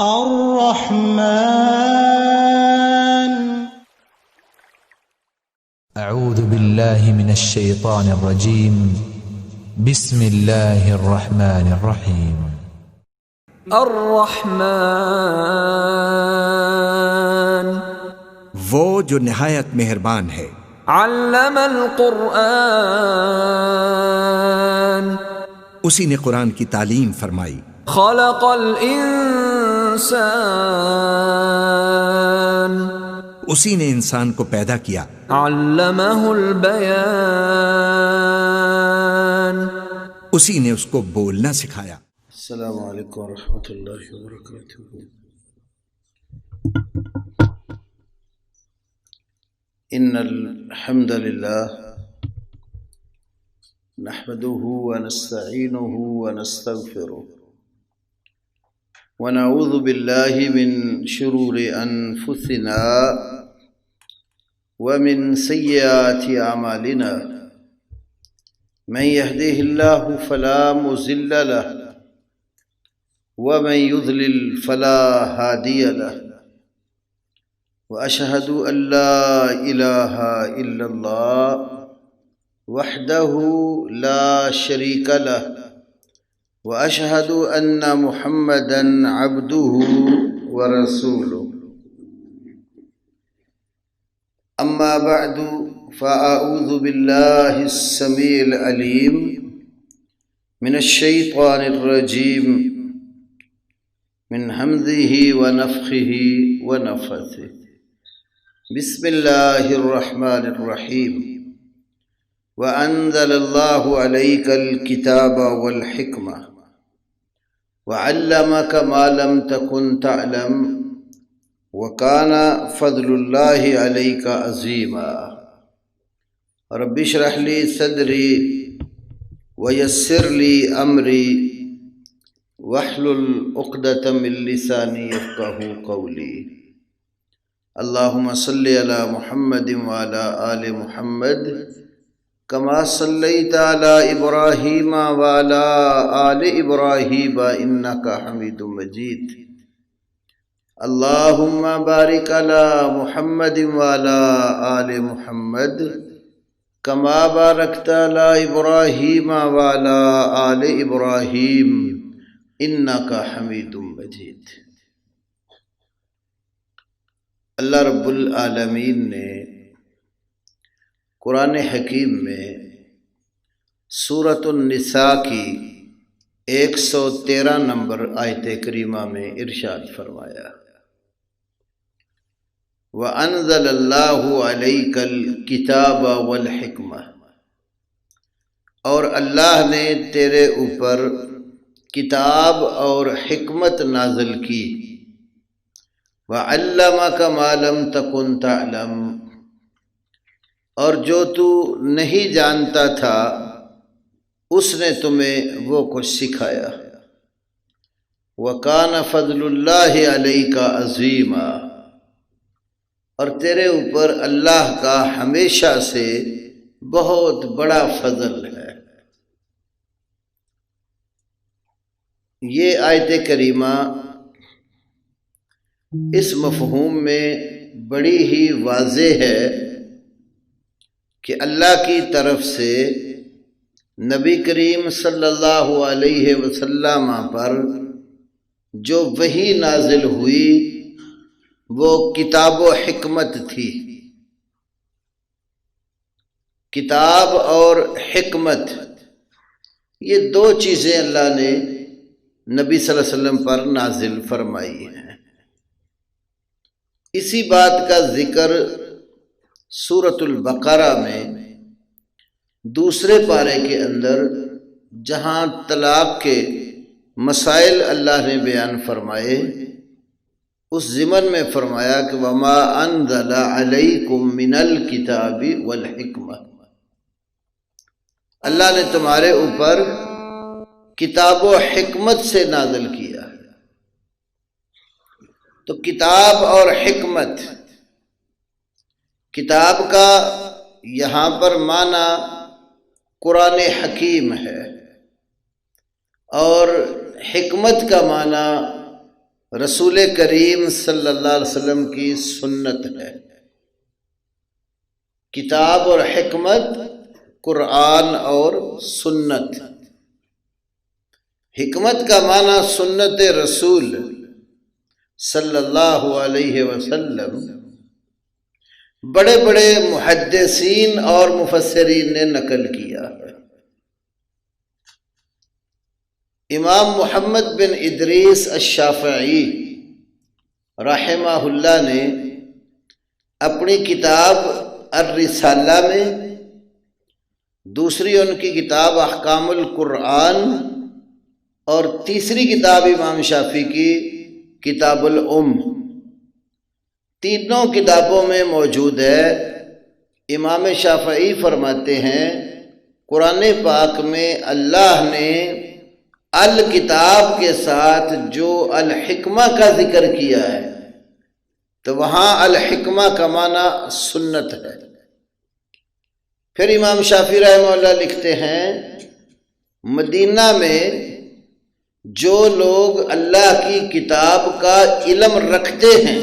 الرحمن. اعوذ باللہ من الشیطان الرجیم. بسم اللہ الرحمن الرحیم. الرحمن وہ جو نہایت مہربان ہے. علم القرآن اسی نے قرآن کی تعلیم فرمائی. خلق الانسان اسی نے انسان کو پیدا کیا. علمہ البیان اسی نے اس کو بولنا سکھایا. السلام علیکم ورحمۃ اللہ وبرکاتہ. ان الحمد للہ نحمده ونستعینه ونستغفره ونعوذ باللہ من شرور انفسنا ومن سیئات اعمالنا من يهده الله فلا مضل له ومن يضلل فلا هادي له وأشهد أن لا إله إلا الله وحده لا شريك له وأشهد أن محمدًا عبده ورسوله. أما بعد فأعوذ بالله السميع العليم من الشيطان الرجيم من همزه ونفخه ونفثه. بسم الله الرحمن الرحيم. وأنزل الله عليك الكتاب والحكمة وعلمك ما لم تكن تعلم وكان فضل الله عليك عظيما. رب اشرح لي صدري ويسر لي أمري واحلل عقدة من لساني يفقهوا قولي. اللهم صل على محمد وعلى آل محمد كما صليت على إبراهيم وعلى آل إبراهيم إنك حميد مجيد. اللهم بارك على محمد وعلى آل محمد كما باركت على إبراهيم وعلى آل إبراهيم إنك حميد مجيد. اللہ رب العالمین نے قرآن حکیم میں سورۃ النساء کی 113 نمبر آیت کریمہ میں ارشاد فرمایا وَأَنزَلَ اللَّهُ عَلَيْكَ الْكِتَابَ وَالْحِكْمَةَ اور اللہ نے تیرے اوپر کتاب اور حکمت نازل کی. وَعَلَّمَكَ مَا لَمْ تَكُنْ تَعْلَمْ اور جو تو نہیں جانتا تھا اس نے تمہیں وہ کچھ سکھایا. وَكَانَ فَضْلُ اللَّهِ عَلَيْكَ عَظِيمًا اور تیرے اوپر اللہ کا ہمیشہ سے بہت بڑا فضل ہے. یہ آیت کریمہ اس مفہوم میں بڑی ہی واضح ہے کہ اللہ کی طرف سے نبی کریم صلی اللہ علیہ وسلم پر جو وحی نازل ہوئی وہ کتاب و حکمت تھی. کتاب اور حکمت یہ دو چیزیں اللہ نے نبی صلی اللہ علیہ وسلم پر نازل فرمائی ہیں. اسی بات کا ذکر سورۃ البقرہ میں دوسرے پارے کے اندر جہاں طلاق کے مسائل اللہ نے بیان فرمائے اس ضمن میں فرمایا کہ وَمَا أَنزَلَ عَلَيْكُم مِّنَ الْكِتَابِ وَالْحِكْمَةِ اللہ نے تمہارے اوپر کتاب و حکمت سے نازل کیا. تو کتاب اور حکمت، کتاب کا یہاں پر معنی قرآن حکیم ہے اور حکمت کا معنی رسول کریم صلی اللہ علیہ وسلم کی سنت ہے۔ کتاب اور حکمت قرآن اور سنت۔ حکمت کا معنی سنت رسول صلی اللہ علیہ وسلم بڑے بڑے محدثین اور مفسرین نے نقل کیا ہے۔ امام محمد بن ادریس الشافعی رحمہ اللہ نے اپنی کتاب الرسالہ میں، دوسری ان کی کتاب احکام القرآن، اور تیسری کتاب امام شافعی کی کتاب الام، تینوں کتابوں میں موجود ہے۔ امام شافعی فرماتے ہیں قرآن پاک میں اللہ نے الکتاب کے ساتھ جو الحکمہ کا ذکر کیا ہے تو وہاں الحکمہ کا معنی سنت ہے۔ پھر امام شافعی رحمہ اللہ لکھتے ہیں مدینہ میں جو لوگ اللہ کی کتاب کا علم رکھتے ہیں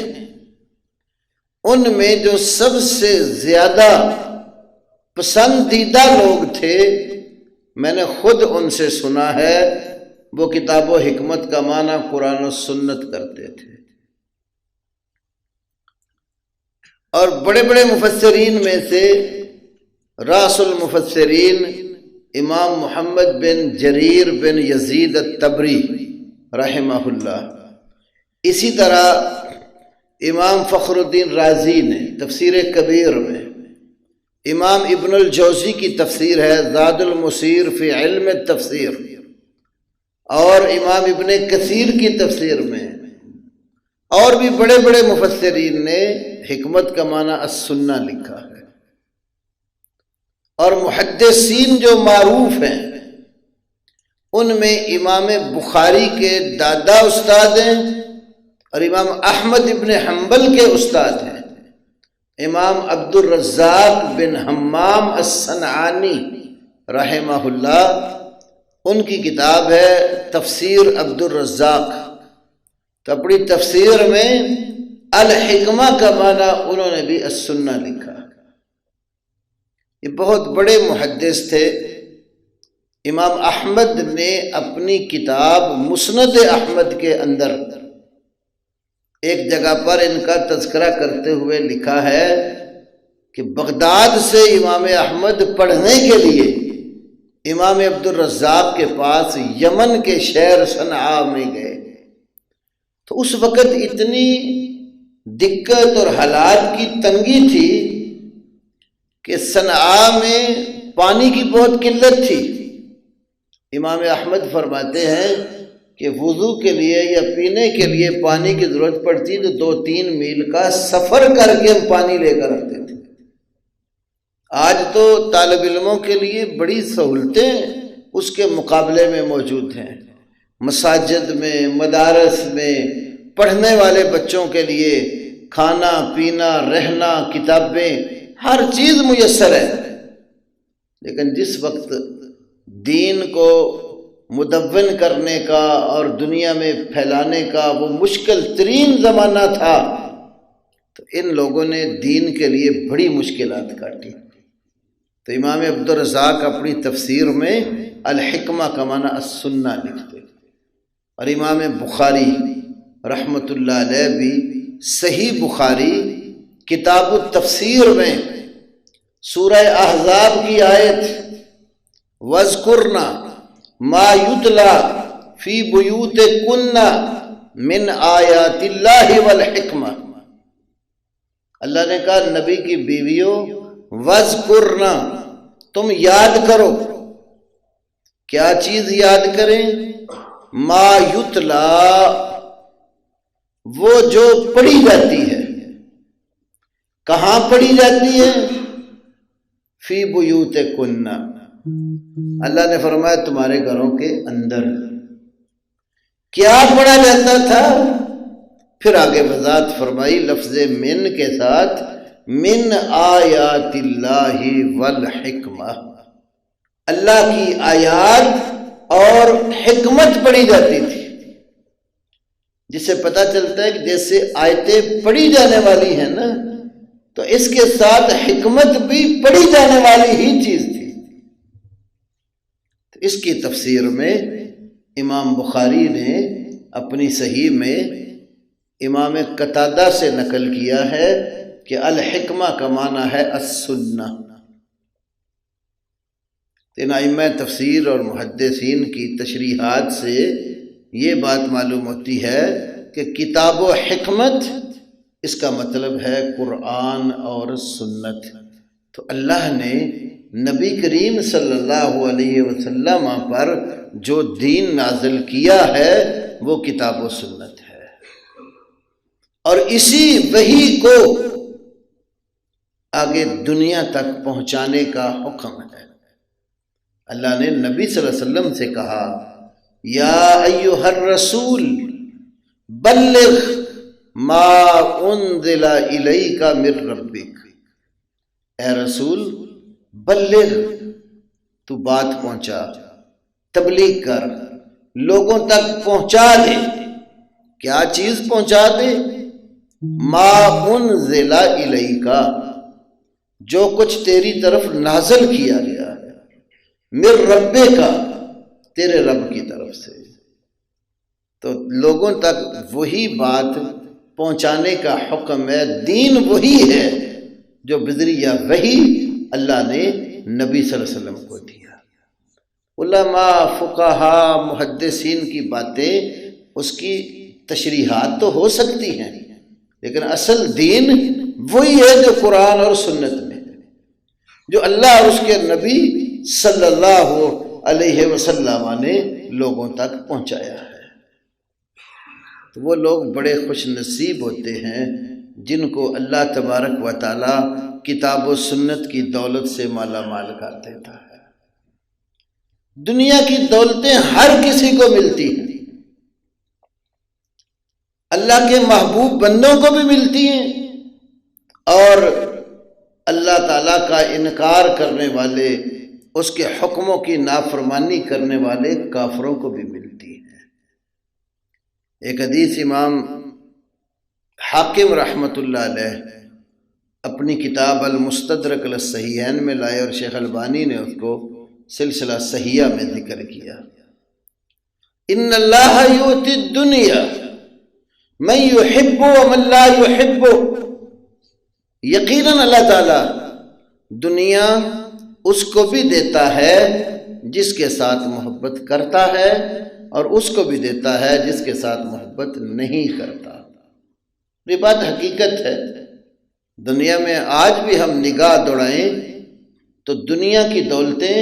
ان میں جو سب سے زیادہ پسندیدہ لوگ تھے، میں نے خود ان سے سنا ہے، وہ کتاب و حکمت کا معنی قرآن و سنت کرتے تھے۔ اور بڑے بڑے مفسرین میں سے راس المفسرین امام محمد بن جریر بن یزید الطبری رحمہ اللہ، اسی طرح امام فخر الدین رازی نے تفسیر کبیر میں، امام ابن الجوزی کی تفسیر ہے زاد المسیر فی علم التفسیر، اور امام ابن کثیر کی تفسیر میں، اور بھی بڑے بڑے مفسرین نے حکمت کا معنی السنہ لکھا ہے۔ اور محدثین جو معروف ہیں ان میں امام بخاری کے دادا استاد ہیں اور امام احمد ابن حنبل کے استاد ہیں، امام عبد الرزاق بن حمام الصنعانی رحمہ اللہ، ان کی کتاب ہے تفسیر عبد الرزاق، تو اپنی تفسیر میں الحکمہ کا معنی انہوں نے بھی السنہ لکھا۔ یہ بہت بڑے محدث تھے۔ امام احمد نے اپنی کتاب مسند احمد کے اندر ایک جگہ پر ان کا تذکرہ کرتے ہوئے لکھا ہے کہ بغداد سے امام احمد پڑھنے کے لیے امام عبد الرزاق کے پاس یمن کے شہر صنعاء میں گئے، تو اس وقت اتنی دقت اور حالات کی تنگی تھی کہ صنعاء میں پانی کی بہت قلت تھی۔ امام احمد فرماتے ہیں کہ وضو کے لیے یا پینے کے لیے پانی کی ضرورت پڑتی تو 2-3 میل کا سفر کر کے ہم پانی لے کر رکھتے تھے۔ آج تو طالب علموں کے لیے بڑی سہولتیں اس کے مقابلے میں موجود ہیں، مساجد میں، مدارس میں، پڑھنے والے بچوں کے لیے کھانا پینا، رہنا، کتابیں، ہر چیز میسر ہے، لیکن جس وقت دین کو مدون کرنے کا اور دنیا میں پھیلانے کا وہ مشکل ترین زمانہ تھا، تو ان لوگوں نے دین کے لیے بڑی مشکلات کاٹی۔ تو امام عبد الرزاق اپنی تفسیر میں الحکمہ کا معنی السنہ لکھتے، اور امام بخاری رحمۃ اللہ علیہ بھی صحیح بخاری کتاب التفسیر میں سورہ احزاب کی آیت وَاذْكُرْنَا مَا يُتْلَى فِي بُيُوتِكُنَّ مِنْ آیَاتِ اللَّهِ وَالْحِکْمَةِ، اللہ نے کہا نبی کی بیویوں وَاذْكُرْنَا، تم یاد کرو۔ کیا چیز یاد کریں؟ ما یتلا، وہ جو پڑھی جاتی ہے۔ کہاں پڑھی جاتی ہے؟ فی بیوتکن، اللہ نے فرمایا تمہارے گھروں کے اندر۔ کیا پڑھا جاتا تھا؟ پھر آگے وضاحت فرمائی لفظ من کے ساتھ، من آیات اللہ والحکمہ، اللہ کی آیات اور حکمت پڑھی جاتی تھی۔ جسے پتہ چلتا ہے کہ جیسے آیتیں پڑھی جانے والی ہیں نا، تو اس کے ساتھ حکمت بھی پڑھی جانے والی ہی چیز تھی۔ تو اس کی تفسیر میں امام بخاری نے اپنی صحیح میں امام قتادہ سے نقل کیا ہے کہ الحکمہ کا معنی ہے السنہ۔ ان ائمہ تفسیر اور محدثین کی تشریحات سے یہ بات معلوم ہوتی ہے کہ کتاب و حکمت اس کا مطلب ہے قرآن اور سنت۔ تو اللہ نے نبی کریم صلی اللہ علیہ وسلم پر جو دین نازل کیا ہے وہ کتاب و سنت ہے، اور اسی وحی کو آگے دنیا تک پہنچانے کا حکم ہے۔ اللہ نے نبی صلی اللہ علیہ وسلم سے کہا یا ایھا الرسول بلغ ما انزل الیک من ربک، اے رسول بلغ، تو بات پہنچا، تبلیغ کر، لوگوں تک پہنچا دے۔ کیا چیز پہنچا دے؟ ما انزل الیک، جو کچھ تیری طرف نازل کیا گیا ہے، من ربک، تیرے رب کی طرف سے۔ تو لوگوں تک وہی بات پہنچانے کا حکم ہے، دین وہی ہے جو بذریعہ وحی اللہ نے نبی صلی اللہ علیہ وسلم کو دیا۔ علماء، فقہاء، محدثین کی باتیں اس کی تشریحات تو ہو سکتی ہیں، لیکن اصل دین وہی ہے جو قرآن اور سنت میں ہے، جو اللہ اور اس کے نبی صلی اللہ علیہ وسلم نے لوگوں تک پہنچایا ہے۔ تو وہ لوگ بڑے خوش نصیب ہوتے ہیں جن کو اللہ تبارک و تعالی کتاب و سنت کی دولت سے مالا مال کر دیتا ہے۔ دنیا کی دولتیں ہر کسی کو ملتی ہیں، اللہ کے محبوب بندوں کو بھی ملتی ہیں، اور اللہ تعالیٰ کا انکار کرنے والے، اس کے حکموں کی نافرمانی کرنے والے کافروں کو بھی ملتی ہیں۔ ایک حدیث امام حاکم رحمۃ اللہ علیہ اپنی کتاب المستدرک علی الصحیحین میں لائے، اور شیخ البانی نے اس کو سلسلہ صحیحہ میں ذکر کیا۔ ان اللہ یؤتی الدنیا من یحب ومن لا یحب، یقیناً اللہ تعالیٰ دنیا اس کو بھی دیتا ہے جس کے ساتھ محبت کرتا ہے، اور اس کو بھی دیتا ہے جس کے ساتھ محبت نہیں کرتا۔ یہ بات حقیقت ہے۔ دنیا میں آج بھی ہم نگاہ دوڑائیں تو دنیا کی دولتیں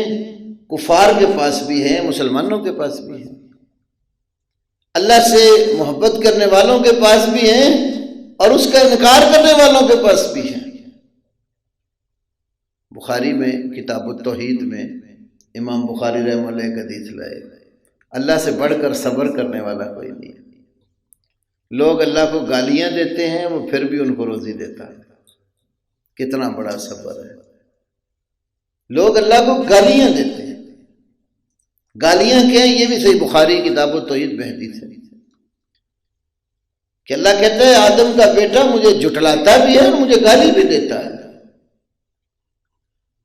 کفار کے پاس بھی ہیں، مسلمانوں کے پاس بھی ہیں، اللہ سے محبت کرنے والوں کے پاس بھی ہیں، اور اس کا انکار کرنے والوں کے پاس بھی ہیں۔ بخاری میں کتاب التوحید میں امام بخاری رحمہ اللہ ایک حدیث لائے، اللہ سے بڑھ کر صبر کرنے والا کوئی نہیں ہے۔ لوگ اللہ کو گالیاں دیتے ہیں، وہ پھر بھی ان کو روزی دیتا ہے۔ کتنا بڑا صبر ہے۔ لوگ اللہ کو گالیاں دیتے ہیں، گالیاں کیا ہیں؟ یہ بھی صحیح بخاری کتاب التوحید میں حدیث ہے کہ اللہ کہتا ہے آدم کا بیٹا مجھے جھٹلاتا بھی ہے اور مجھے گالی بھی دیتا ہے۔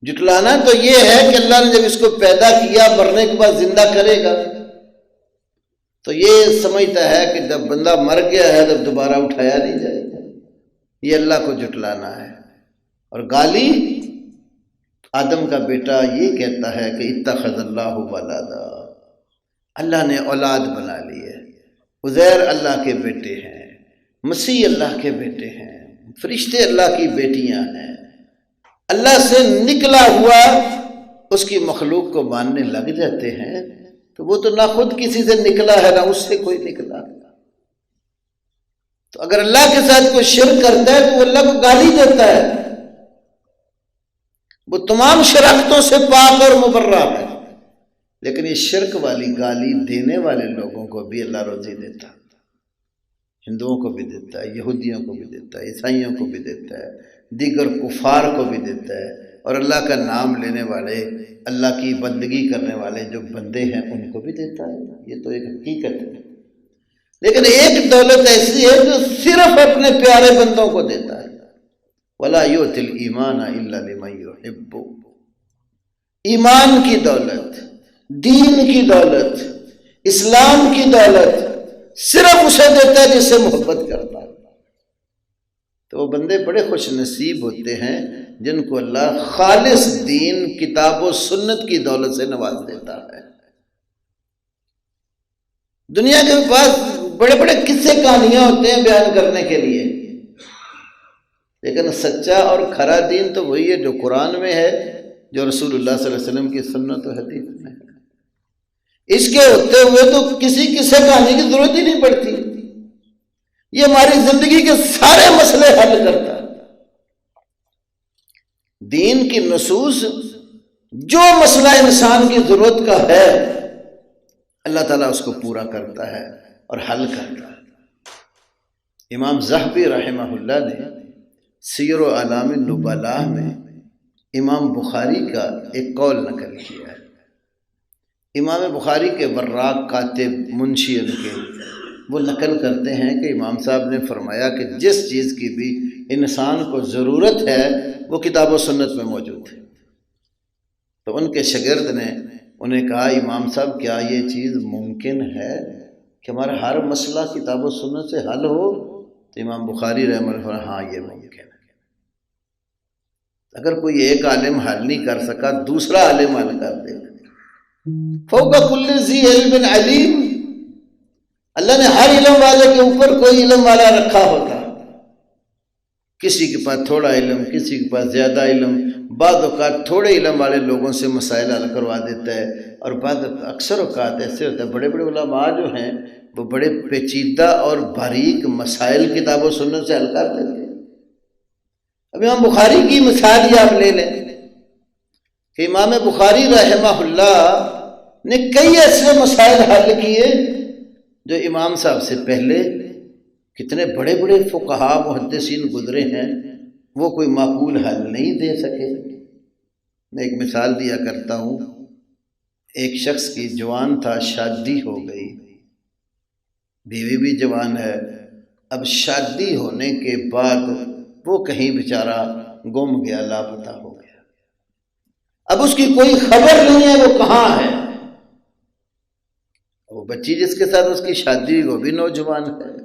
جھٹلانا تو یہ ہے کہ اللہ نے جب اس کو پیدا کیا، مرنے کے بعد زندہ کرے گا، تو یہ سمجھتا ہے کہ جب بندہ مر گیا ہے تب دوبارہ اٹھایا نہیں جائے گا، یہ اللہ کو جھٹلانا ہے۔ اور گالی، آدم کا بیٹا یہ کہتا ہے کہ اتخذ اللہ ولدا، اللہ نے اولاد بنا لی ہے، عزیر اللہ کے بیٹے ہیں، مسیح اللہ کے بیٹے ہیں، فرشتے اللہ کی بیٹیاں ہیں۔ اللہ سے نکلا ہوا اس کی مخلوق کو ماننے لگ جاتے ہیں، تو وہ تو نہ خود کسی سے نکلا ہے نہ اس سے کوئی نکلا۔ تو اگر اللہ کے ساتھ کوئی شرک کرتا ہے تو وہ اللہ کو گالی دیتا ہے، وہ تمام شرکتوں سے پاک اور مبرہ ہے، لیکن یہ شرک والی گالی دینے والے لوگوں کو بھی اللہ روزی دیتا ہے، ہندوؤں کو بھی دیتا ہے، یہودیوں کو بھی دیتا ہے، عیسائیوں کو بھی دیتا ہے، دیگر کفار کو بھی دیتا ہے، اور اللہ کا نام لینے والے، اللہ کی بندگی کرنے والے جو بندے ہیں ان کو بھی دیتا ہے۔ یہ تو ایک حقیقت ہے۔ لیکن ایک دولت ایسی ہے جو صرف اپنے پیارے بندوں کو دیتا ہے، وَلَا يُؤْتِ الْإِيمَانَ إِلَّا لِمَن يُحِبُّ، ایمان کی دولت، دین کی دولت، اسلام کی دولت صرف اسے دیتا ہے جس سے محبت کرتا ہے۔ تو وہ بندے بڑے خوش نصیب ہوتے ہیں جن کو اللہ خالص دین، کتاب و سنت کی دولت سے نواز دیتا ہے۔ دنیا کے پاس بڑے بڑے قصے کہانیاں ہوتے ہیں بیان کرنے کے لیے، لیکن سچا اور کھرا دین تو وہی ہے جو قرآن میں ہے، جو رسول اللہ صلی اللہ علیہ وسلم کی سنت و حدیث میں ہے۔ اس کے ہوتے ہوئے تو کسی قصے کہانی کی ضرورت ہی نہیں پڑتی، یہ ہماری زندگی کے سارے مسئلے حل کرتا ہے۔ دین کی نصوص جو مسئلہ انسان کی ضرورت کا ہے اللہ تعالیٰ اس کو پورا کرتا ہے اور حل کرتا ہے۔ امام ذہبی رحمہ اللہ نے سیر و اعلام النبلاء میں امام بخاری کا ایک قول نقل کیا ہے۔ امام بخاری کے وراق کاتب منشی ان کے وہ نقل کرتے ہیں کہ امام صاحب نے فرمایا کہ جس چیز کی بھی انسان کو ضرورت ہے وہ کتاب و سنت میں موجود ہے۔ تو ان کے شاگرد نے انہیں کہا امام صاحب کیا یہ چیز ممکن ہے کہ ہمارا ہر مسئلہ کتاب و سنت سے حل ہو؟ تو امام بخاری رحمہ اللہ ہاں یہ ممکن ہے۔ اگر کوئی ایک عالم حل نہیں کر سکا دوسرا عالم حل کر دے گا۔ فوق کل ذی علم علیم، اللہ نے ہر علم والے کے اوپر کوئی علم والا رکھا ہوتا، کسی کے پاس تھوڑا علم، کسی کے پاس زیادہ علم، بعض اوقات تھوڑے علم والے لوگوں سے مسائل حل کروا دیتا ہے، اور بعض اکثر اوقات ایسے ہوتا ہے بڑے بڑے علماء جو ہیں وہ بڑے پیچیدہ اور باریک مسائل کتاب و سنت سے حل کر دیتے ہیں۔ اب امام بخاری کی مثال ہی آپ لے لیں کہ امام بخاری رحمہ اللہ نے کئی ایسے مسائل حل کیے جو امام صاحب سے پہلے کتنے بڑے بڑے فقہا محدثین گزرے ہیں وہ کوئی معقول حل نہیں دے سکے۔ میں ایک مثال دیا کرتا ہوں، ایک شخص کی جوان تھا، شادی ہو گئی، بیوی بھی جوان ہے، اب شادی ہونے کے بعد وہ کہیں بیچارہ گم گیا، لاپتہ ہو گیا، اب اس کی کوئی خبر نہیں ہے وہ کہاں ہے۔ وہ بچی جس کے ساتھ اس کی شادی وہ بھی نوجوان ہے،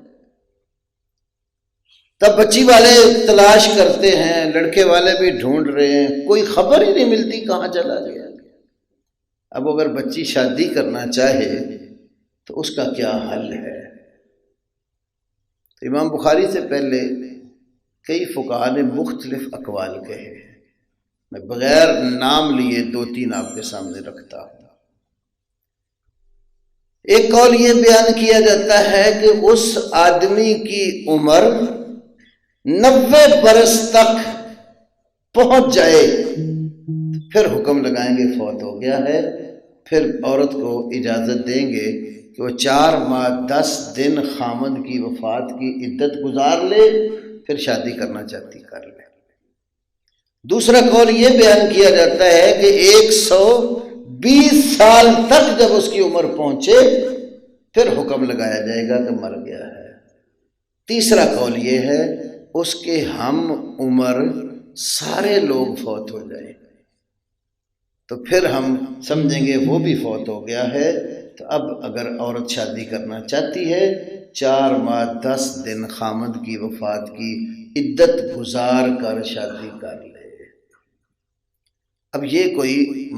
تب بچی والے تلاش کرتے ہیں، لڑکے والے بھی ڈھونڈ رہے ہیں، کوئی خبر ہی نہیں ملتی کہاں چلا گیا۔ اب اگر بچی شادی کرنا چاہے تو اس کا کیا حل ہے؟ تو امام بخاری سے پہلے کئی فقہا نے مختلف اقوال کہے ہیں، میں بغیر نام لیے دو تین آپ کے سامنے رکھتا ہوں۔ ایک قول یہ بیان کیا جاتا ہے کہ اس آدمی کی عمر 90 برس تک پہنچ جائے پھر حکم لگائیں گے فوت ہو گیا ہے، پھر عورت کو اجازت دیں گے کہ وہ 4 ماہ 10 دن خامند کی وفات کی عدت گزار لے، پھر شادی کرنا چاہتی کر لے۔ دوسرا قول یہ بیان کیا جاتا ہے کہ 120 سال تک جب اس کی عمر پہنچے پھر حکم لگایا جائے گا کہ مر گیا ہے۔ تیسرا قول یہ ہے اس کے ہم عمر سارے لوگ فوت ہو جائیں تو پھر ہم سمجھیں گے وہ بھی فوت ہو گیا ہے، تو اب اگر عورت شادی کرنا چاہتی ہے 4 ماہ 10 دن خامند کی وفات کی عدت گزار کر شادی کر لے۔ اب یہ کوئی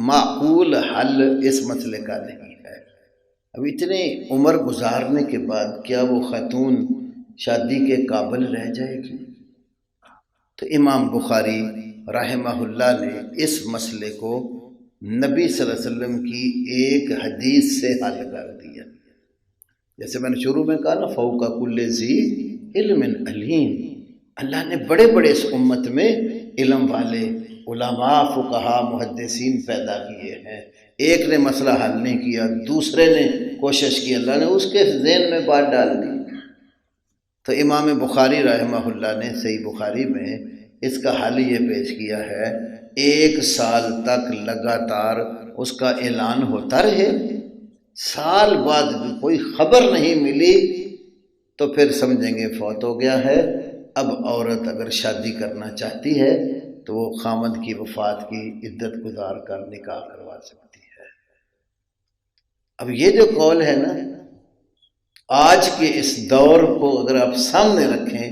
معقول حل اس مسئلے کا نہیں ہے۔ اب اتنی عمر گزارنے کے بعد کیا وہ خاتون شادی کے قابل رہ جائے گی؟ تو امام بخاری رحمہ اللہ نے اس مسئلے کو نبی صلی اللہ علیہ وسلم کی ایک حدیث سے حل کر دیا۔ جیسے میں نے شروع میں کہا نا فوق کل ذی علم علیم، اللہ نے بڑے بڑے اس امت میں علم والے علماء فقہا محدثین پیدا کیے ہیں۔ ایک نے مسئلہ حل نہیں کیا، دوسرے نے کوشش کی، اللہ نے اس کے ذہن میں بات ڈال دی۔ تو امام بخاری رحمہ اللہ نے صحیح بخاری میں اس کا حل یہ پیش کیا ہے 1 سال تک لگاتار اس کا اعلان ہوتا رہے، سال بعد بھی کوئی خبر نہیں ملی تو پھر سمجھیں گے فوت ہو گیا ہے۔ اب عورت اگر شادی کرنا چاہتی ہے تو وہ خامد کی وفات کی عدت گزار کر نکاح کروا سکتی ہے۔ اب یہ جو قول ہے نا، آج کے اس دور کو اگر آپ سامنے رکھیں،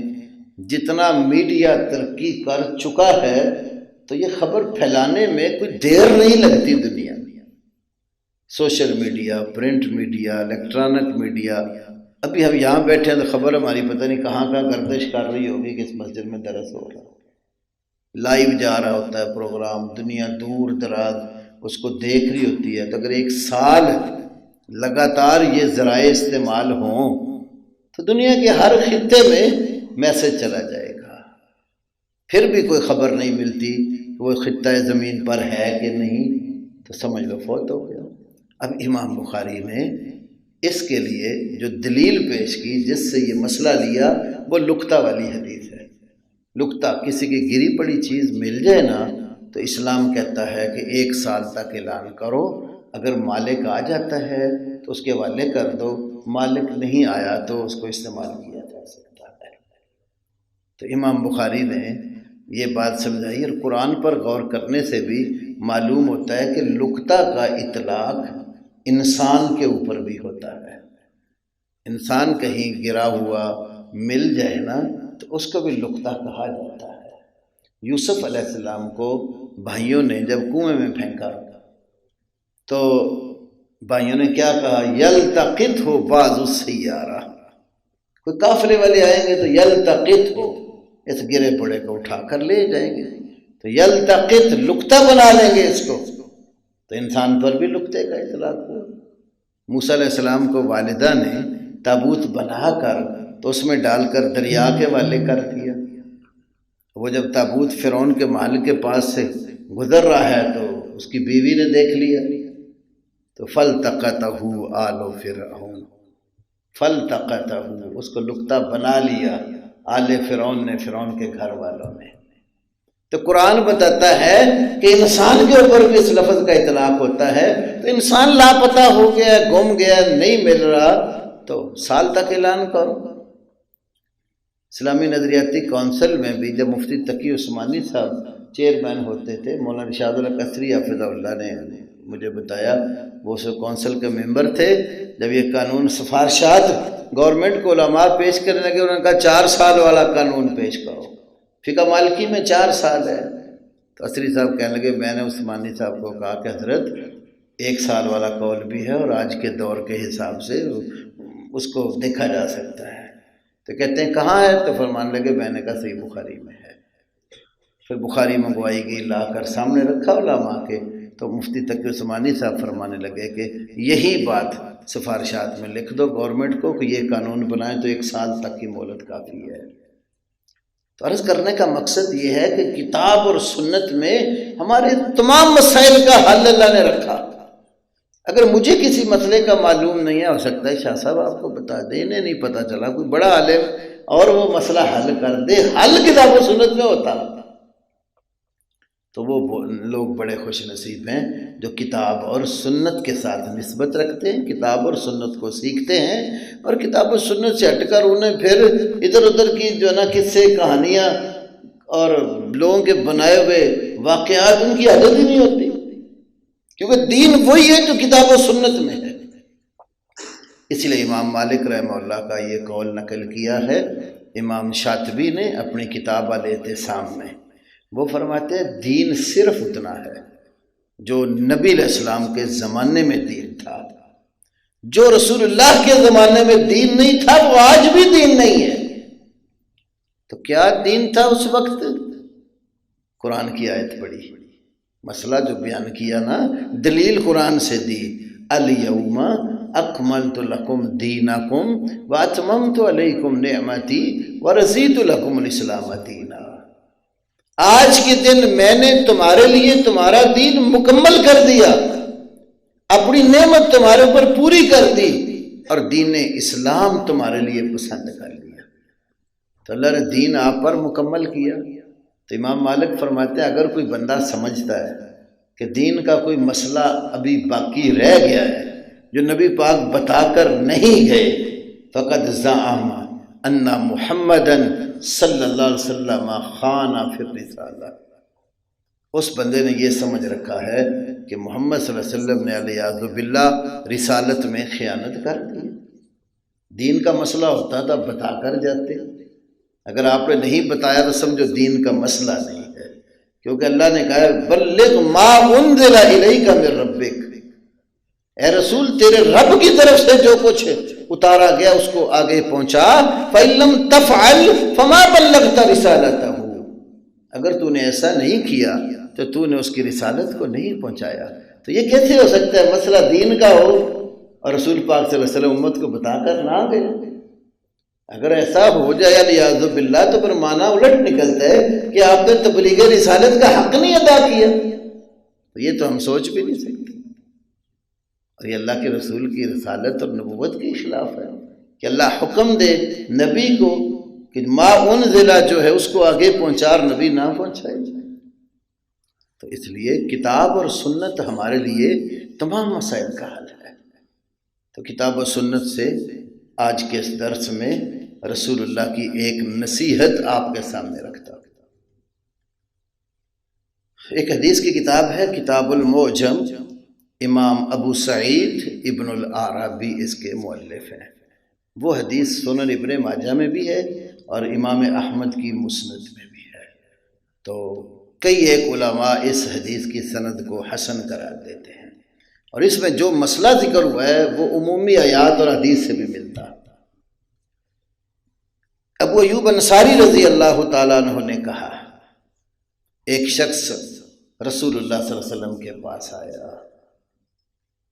جتنا میڈیا ترقی کر چکا ہے تو یہ خبر پھیلانے میں کوئی دیر نہیں لگتی دنیا میں۔ Social media, print media, electronic media, ابھی ہم یہاں بیٹھے ہیں تو خبر ہماری پتہ نہیں کہاں کہاں گردش کر رہی ہوگی کہ اس مسجد میں درس ہو رہا ہے، لائیو جا رہا ہوتا ہے پروگرام، دنیا دور دراز اس کو دیکھ رہی ہوتی ہے۔ تو اگر 1 سال لگاتار یہ ذرائع استعمال ہوں تو دنیا کے ہر خطے میں میسج چلا جائے گا، پھر بھی کوئی خبر نہیں ملتی کہ وہ خطہ زمین پر ہے کہ نہیں، تو سمجھ لو فوت ہو گیا۔ اب امام بخاری نے اس کے لیے جو دلیل پیش کی، جس سے یہ مسئلہ لیا، وہ لقطہ والی حدیث ہے۔ لقطہ، کسی کی گری پڑی چیز مل جائے نا تو اسلام کہتا ہے کہ 1 سال تک اعلان کرو، اگر مالک آ جاتا ہے تو اس کے حوالے کر دو، مالک نہیں آیا تو اس کو استعمال کیا جا سکتا ہے۔ تو امام بخاری نے یہ بات سمجھائی، اور قرآن پر غور کرنے سے بھی معلوم ہوتا ہے کہ لقطہ کا اطلاق انسان کے اوپر بھی ہوتا ہے۔ انسان کہیں گرا ہوا مل جائے نا تو اس کو بھی لقطہ کہا جاتا ہے۔ یوسف علیہ السلام کو بھائیوں نے جب کنویں میں پھینکا تو بھائیوں نے کیا کہا؟ یلتقطہ بعض السیارہ، کوئی قافلے والے آئیں گے تو یلتقطہ، اس گرے پڑے کو اٹھا کر لے جائیں گے، تو یلتقط، لقطہ بنا لیں گے اس کو، تو انسان پر بھی لقطے کا اطلاق ہوا۔ موسیٰ علیہ السلام کو والدہ نے تابوت بنا کر تو اس میں ڈال کر دریا کے حوالے کر دیا۔ وہ جب تابوت فرعون کے محل کے پاس سے گزر رہا ہے تو اس کی بیوی نے دیکھ لیا، تو فَالْتَقَطَهُ آلُ فِرْعَوْنَ، فَالْتَقَطَهُ، اس کو لقطہ بنا لیا آل فرعون نے، فرعون کے گھر والوں نے۔ تو قرآن بتاتا ہے کہ انسان کے اوپر بھی اس لفظ کا اطلاق ہوتا ہے۔ تو انسان لاپتہ ہو گیا، گم گیا، نہیں مل رہا تو سال تک اعلان کرو۔ اسلامی نظریاتی کونسل میں بھی جب مفتی تقی عثمانی صاحب چیئرمین ہوتے تھے، مولانا شہاد القصری حافظ اللہ نے مجھے بتایا، وہ اس کونسل کے ممبر تھے۔ جب یہ قانون سفارشات گورنمنٹ کو علماء پیش کرنے لگے، انہوں نے کہا 4 سال والا قانون پیش کرو، فقہ مالکی میں 4 سال ہے۔ تو عصری صاحب کہنے لگے، میں نے عثمانی صاحب کو کہا کہ حضرت 1 سال والا قول بھی ہے اور آج کے دور کے حساب سے اس کو دیکھا جا سکتا ہے۔ تو کہتے ہیں کہاں ہے؟ تو فرمانے لگے، میں نے کہا صحیح بخاری میں ہے۔ پھر بخاری منگوائی گئی، لا کر سامنے رکھا علماء کے، تو مفتی تقی عثمانی صاحب فرمانے لگے کہ یہی بات سفارشات میں لکھ دو گورنمنٹ کو کہ یہ قانون بنائیں تو 1 سال تک کی مہلت کافی ہے۔ تو عرض کرنے کا مقصد یہ ہے کہ کتاب اور سنت میں ہمارے تمام مسائل کا حل اللہ نے رکھا۔ اگر مجھے کسی مسئلے کا معلوم نہیں ہے، ہو سکتا ہے شاہ صاحب آپ کو بتا دیں، انہیں نہیں پتہ چلا، کوئی بڑا عالم اور وہ مسئلہ حل کر دے، حل کتاب و سنت میں ہوتا، تو وہ لوگ بڑے خوش نصیب ہیں جو کتاب اور سنت کے ساتھ نسبت رکھتے ہیں، کتاب اور سنت کو سیکھتے ہیں، اور کتاب و سنت سے ہٹ کر انہیں پھر ادھر ادھر کی جو ہے نا قصے، کہانیاں اور لوگوں کے بنائے ہوئے واقعات، ان کی عادت ہی نہیں ہوتی، کیونکہ دین وہی ہے جو کتاب و سنت میں ہے۔ اس لیے امام مالک رحمہ اللہ کا یہ قول نقل کیا ہے امام شاطبی نے اپنی کتاب الاعتصام میں۔ وہ فرماتے ہیں دین صرف اتنا ہے جو نبی علیہ السلام کے زمانے میں دین تھا، جو رسول اللہ کے زمانے میں دین نہیں تھا وہ آج بھی دین نہیں ہے۔ تو کیا دین تھا اس وقت؟ قرآن کی آیت پڑھی، مسئلہ جو بیان کیا نا، دلیل قرآن سے دی، الیوم اکملت لکم دینکم واتممت علیکم نعمتی ورضیت لکم الاسلام دینا۔ آج کے دن میں نے تمہارے لیے تمہارا دین مکمل کر دیا، اپنی نعمت تمہارے اوپر پوری کر دی، اور دین اسلام تمہارے لیے پسند کر لیا۔ تو اللہ نے دین آپ پر مکمل کیا۔ تو امام مالک فرماتے ہیں اگر کوئی بندہ سمجھتا ہے کہ دین کا کوئی مسئلہ ابھی باقی رہ گیا ہے جو نبی پاک بتا کر نہیں گئے، فقد زعم ان محمدن صلی اللہ علیہ وسلم خان فی الرسالہ، اس بندے نے یہ سمجھ رکھا ہے کہ محمد صلی اللہ علیہ وسلم نے علیہ باللہ رسالت میں خیانت کر دی۔ دین کا مسئلہ ہوتا تھا بتا کر جاتے، اگر آپ نے نہیں بتایا تو سمجھو دین کا مسئلہ نہیں ہے، کیونکہ اللہ نے کہا بلغ ما انزل الیک من ربک، اے رسول تیرے رب کی طرف سے جو کچھ اتارا گیا اس کو آگے پہنچا، فَإِن لَمْ تَفْعَلْ فَمَا بَلَّغْتَ رِسَالَتَهُ، اگر تو نے ایسا نہیں کیا تو تو نے اس کی رسالت کو نہیں پہنچایا۔ تو یہ کیسے ہو سکتا ہے مسئلہ دین کا ہو اور رسول پاک صلی اللہ علیہ وسلم امت کو بتا کر نہ گئے؟ اگر ایسا ہو جائے علیہ باللہ تو پھر معنی الٹ نکلتا ہے کہ آپ نے تبلیغ رسالت کا حق نہیں ادا کیا، تو یہ تو ہم سوچ بھی نہیں سکتے، اور یہ اللہ کے رسول کی رسالت اور نبوت کے خلاف ہے کہ اللہ حکم دے نبی کو کہ ما انزل جو ہے اس کو آگے پہنچا اور نبی نہ پہنچائے۔ تو اس لیے کتاب اور سنت ہمارے لیے تمام مسائل کا حل ہے۔ تو کتاب و سنت سے آج کے اس درس میں رسول اللہ کی ایک نصیحت آپ کے سامنے رکھتا ہوں۔ ایک حدیث کی کتاب ہے کتاب المعجم، امام ابو سعید ابن العربی اس کے مؤلف ہیں۔ وہ حدیث سنن ابن ماجہ میں بھی ہے اور امام احمد کی مسند میں بھی ہے۔ تو کئی ایک علماء اس حدیث کی سند کو حسن قرار دیتے ہیں، اور اس میں جو مسئلہ ذکر ہوا ہے وہ عمومی آیات اور حدیث سے بھی ملتا ہے۔ ابو ایوب انصاری رضی اللہ تعالیٰ عنہ نے کہا، ایک شخص رسول اللہ صلی اللہ علیہ وسلم کے پاس آیا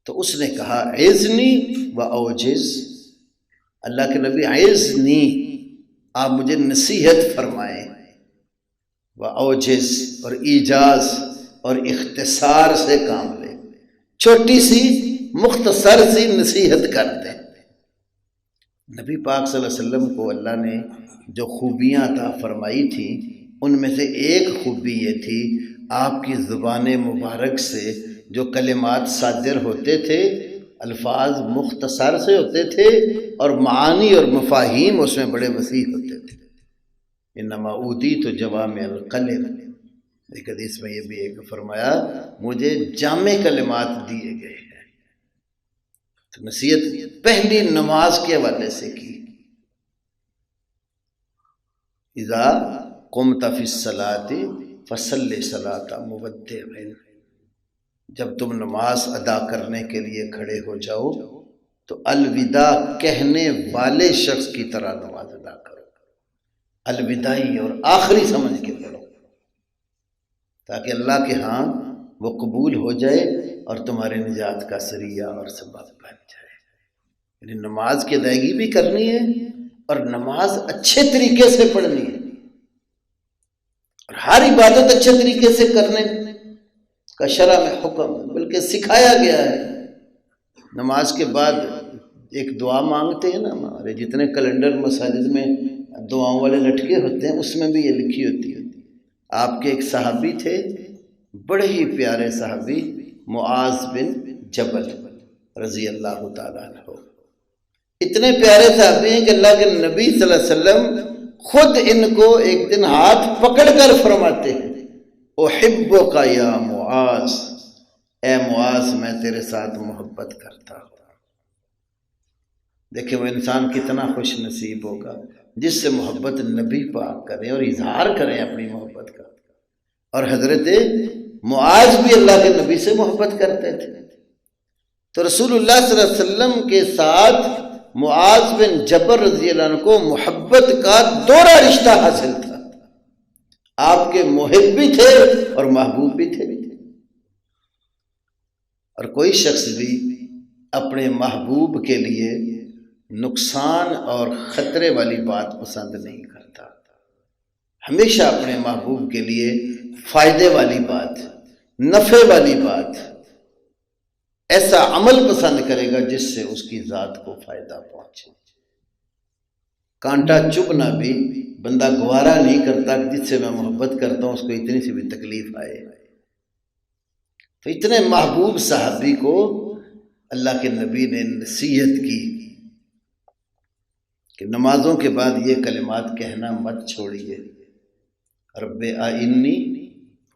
تو اس نے کہا عزنی و اوجز، اللہ کے نبی عزنی، آپ مجھے نصیحت فرمائیں، و اوجز، اور ایجاز اور اختصار سے کام لیں، چھوٹی سی مختصر سی نصیحت کر دیں۔ نبی پاک صلی اللہ علیہ وسلم کو اللہ نے جو خوبیاں عطا فرمائی تھیں ان میں سے ایک خوبی یہ تھی آپ کی زبان مبارک سے جو کلمات صادر ہوتے تھے الفاظ مختصر سے ہوتے تھے اور معانی اور مفاہیم اس میں بڑے وسیع ہوتے تھے۔ انما اوتیت جوامع الکلم، ایک حدیث میں یہ بھی ایک فرمایا مجھے جامع کلمات دیے گئے ہیں۔ تو نصیحت پہلی نماز کے حوالے سے کی، اذا قمت فی الصلاۃ فصلی صلاۃ مودع، جب تم نماز ادا کرنے کے لیے کھڑے ہو جاؤ تو الوداع کہنے والے شخص کی طرح نماز ادا کرو، الوداعی اور آخری سمجھ کے پڑھو، تاکہ اللہ کے ہاں وہ قبول ہو جائے اور تمہارے نجات کا ذریعہ اور سبب بن جائے۔ یعنی نماز کی ادائیگی بھی کرنی ہے اور نماز اچھے طریقے سے پڑھنی ہے، اور ہر عبادت اچھے طریقے سے کرنے کا شرع میں حکم بلکہ سکھایا گیا ہے۔ نماز کے بعد ایک دعا مانگتے ہیں نا، ہمارے جتنے کیلنڈر مساجد میں دعاؤں والے لٹکے ہوتے ہیں اس میں بھی یہ لکھی ہوتی ہے۔ آپ کے ایک صحابی تھے، بڑے ہی پیارے صحابی، معاذ بن جبل رضی اللہ تعالیٰ عنہ، اتنے پیارے صحابی ہیں کہ اللہ کے نبی صلی اللہ علیہ وسلم خود ان کو ایک دن ہاتھ پکڑ کر فرماتے ہیں احبک یا معاذ، اے معاذ میں تیرے ساتھ محبت کرتا ہوں۔ دیکھیں وہ انسان کتنا خوش نصیب ہوگا جس سے محبت نبی پاک کریں اور اظہار کریں اپنی محبت کا۔ اور حضرت معاذ بھی اللہ کے نبی سے محبت کرتے تھے، تو رسول اللہ صلی اللہ علیہ وسلم کے ساتھ معاذ بن جبل رضی اللہ عنہ کو محبت کا دوہرا رشتہ حاصل تھا، آپ کے محب بھی تھے اور محبوب بھی تھے۔ اور کوئی شخص بھی اپنے محبوب کے لیے نقصان اور خطرے والی بات پسند نہیں کرتا، ہمیشہ اپنے محبوب کے لیے فائدے والی بات، نفع والی بات، ایسا عمل پسند کرے گا جس سے اس کی ذات کو فائدہ پہنچے۔ کانٹا چبھنا بھی بندہ گوارا نہیں کرتا جس سے میں محبت کرتا ہوں اس کو اتنی سی بھی تکلیف آئے۔ تو اتنے محبوب صحابی کو اللہ کے نبی نے نصیحت کی کہ نمازوں کے بعد یہ کلمات کہنا مت چھوڑیے، رب اعنی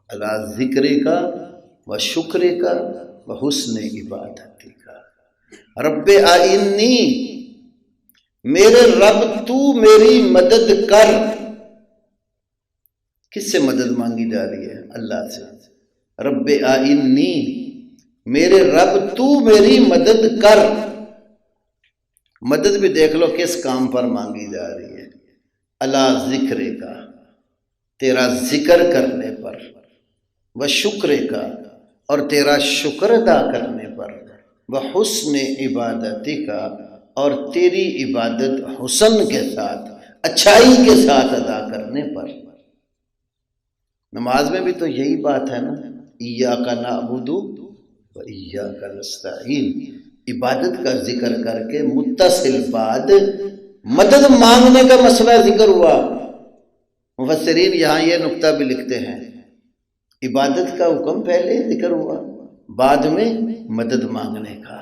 علی ذکرک و شکرک و حسن عبادتک۔ رب اعنی، میرے رب تو میری مدد کر۔ کس سے مدد مانگی جا رہی ہے؟ اللہ سے۔ رب اعنی، میرے رب تو میری مدد کر۔ مدد بھی دیکھ لو کس کام پر مانگی جا رہی ہے، اللہ ذکر کا، تیرا ذکر کرنے پر، وہ شکر کا، اور تیرا شکر ادا کرنے پر، وہ حسن عبادتی کا، اور تیری عبادت حسن کے ساتھ، اچھائی کے ساتھ ادا کرنے پر۔ نماز میں بھی تو یہی بات ہے نا، ایاک نعبد و ایاک نستعین، عبادت کا ذکر کر کے متصل بعد مدد مانگنے کا مسئلہ ذکر ہوا۔ مفسرین یہاں یہ نقطہ بھی لکھتے ہیں، عبادت کا حکم پہلے ذکر ہوا، بعد میں مدد مانگنے کا،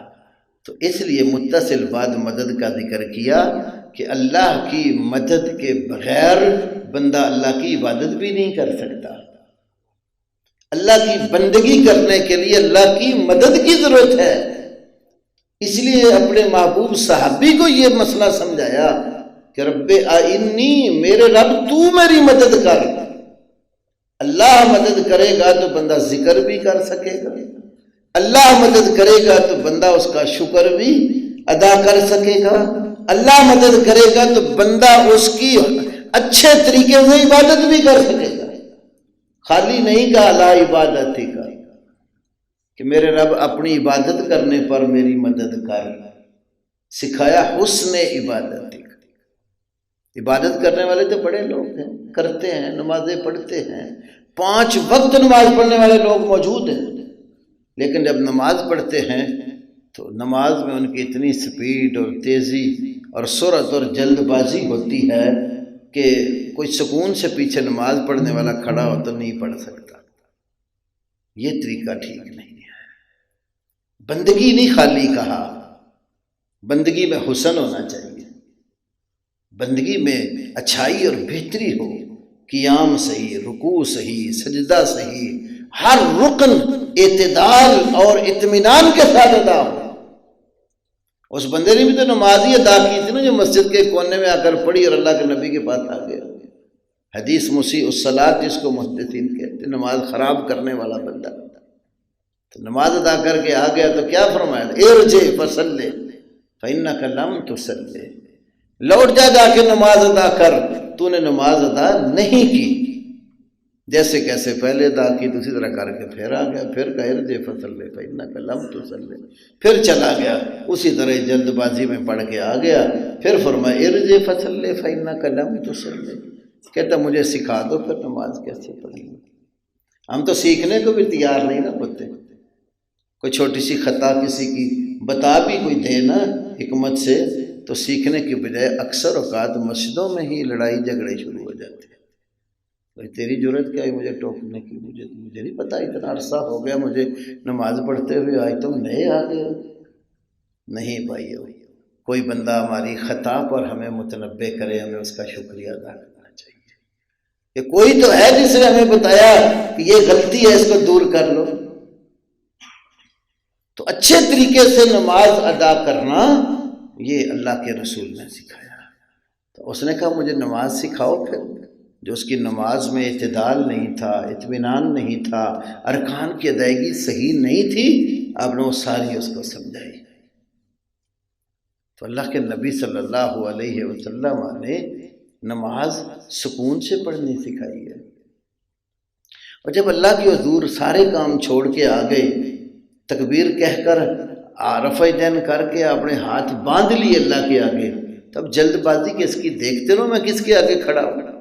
تو اس لیے متصل بعد مدد کا ذکر کیا کہ اللہ کی مدد کے بغیر بندہ اللہ کی عبادت بھی نہیں کر سکتا۔ اللہ کی بندگی کرنے کے لیے اللہ کی مدد کی ضرورت ہے۔ اس لیے اپنے محبوب صحابی کو یہ مسئلہ سمجھایا کہ رب اعنی، میرے رب تو میری مدد کر۔ اللہ مدد کرے گا تو بندہ ذکر بھی کر سکے گا، اللہ مدد کرے گا تو بندہ اس کا شکر بھی ادا کر سکے گا، اللہ مدد کرے گا تو بندہ اس کی اچھے طریقے سے عبادت بھی کر سکے گا۔ خالی نہیں کہا لا عبادتی کا کہ میرے رب اپنی عبادت کرنے پر میری مدد کر، سکھایا حسن عبادتی کا۔ عبادت کرنے والے تو بڑے لوگ ہیں، کرتے ہیں، نمازیں پڑھتے ہیں، 5 وقت نماز پڑھنے والے لوگ موجود ہیں، لیکن جب نماز پڑھتے ہیں تو نماز میں ان کی اتنی سپیڈ اور تیزی اور سرعت اور جلد بازی ہوتی ہے کہ کوئی سکون سے پیچھے نماز پڑھنے والا کھڑا ہو تو نہیں پڑھ سکتا۔ یہ طریقہ ٹھیک نہیں ہے۔ بندگی نہیں خالی کہا، بندگی میں حسن ہونا چاہیے، بندگی میں اچھائی اور بہتری ہو، قیام صحیح، رکوع صحیح، سجدہ صحیح، ہر رکن اعتدال اور اطمینان کے ساتھ ادا ہو۔ اس بندے نے بھی تو نماز ہی ادا کی تھی نا، جو مسجد کے کونے میں آ کر پڑھی اور اللہ کے نبی کے پاس آ گیا۔ حدیث مسیء الصلاۃ جس کو محدثین کہتے ہیں، نماز خراب کرنے والا بندہ، تو نماز ادا کر کے آ گیا تو کیا فرمایا؟ ارجع فصلی فإنک لم تصلی، لوٹ جا کے نماز ادا کر، تو نے نماز ادا نہیں کی۔ جیسے کیسے پہلے ادا کی تو اسی طرح کر کے پھر آ گیا، پھر کہا ارجع فصلی فإنک لم تصلی، پھر چلا گیا اسی طرح جلد بازی میں پڑھ کے آ گیا، پھر فرمایا ارجع فصلی فإنک لم تصلی۔ کہتا مجھے سکھا دو پھر نماز کیسے پڑھیں گے۔ ہم تو سیکھنے کو بھی تیار نہیں نہ ہوتے، کوئی چھوٹی سی خطا کسی کی بتا بھی کوئی دے نا حکمت سے تو سیکھنے کی بجائے اکثر اوقات مسجدوں میں ہی لڑائی جھگڑے شروع ہو جاتے ہیں۔ بھائی تیری جرت کیا ہے مجھے ٹوکنے کی؟ مجھے نہیں پتا، اتنا عرصہ ہو گیا مجھے نماز پڑھتے ہوئے، آج تم نئے آ گئے۔ نہیں بھائیو، کوئی بندہ ہماری خطا پر ہمیں متنبہ کرے، ہمیں اس کا شکریہ ادا کرنا چاہیے کہ کوئی تو ہے جس نے ہمیں بتایا کہ یہ غلطی ہے، اس کو دور کر لو۔ تو اچھے طریقے سے نماز ادا کرنا یہ اللہ کے رسول نے سکھایا۔ تو اس نے کہا مجھے نماز سکھاؤ۔ پھر جو اس کی نماز میں اعتدال نہیں تھا، اطمینان نہیں تھا، ارکان کی ادائیگی صحیح نہیں تھی، آپ نے وہ ساری اس کو سمجھائی۔ تو اللہ کے نبی صلی اللہ علیہ وسلم نے نماز سکون سے پڑھنی سکھائی ہے۔ اور جب اللہ کی حضور سارے کام چھوڑ کے آ گئے، تکبیر کہہ کر رفع دین کر کے اپنے ہاتھ باندھ لیے اللہ کے آگے، تب جلد بازی کس کی؟ دیکھتے رہو میں کس کے آگے کھڑا ہوں۔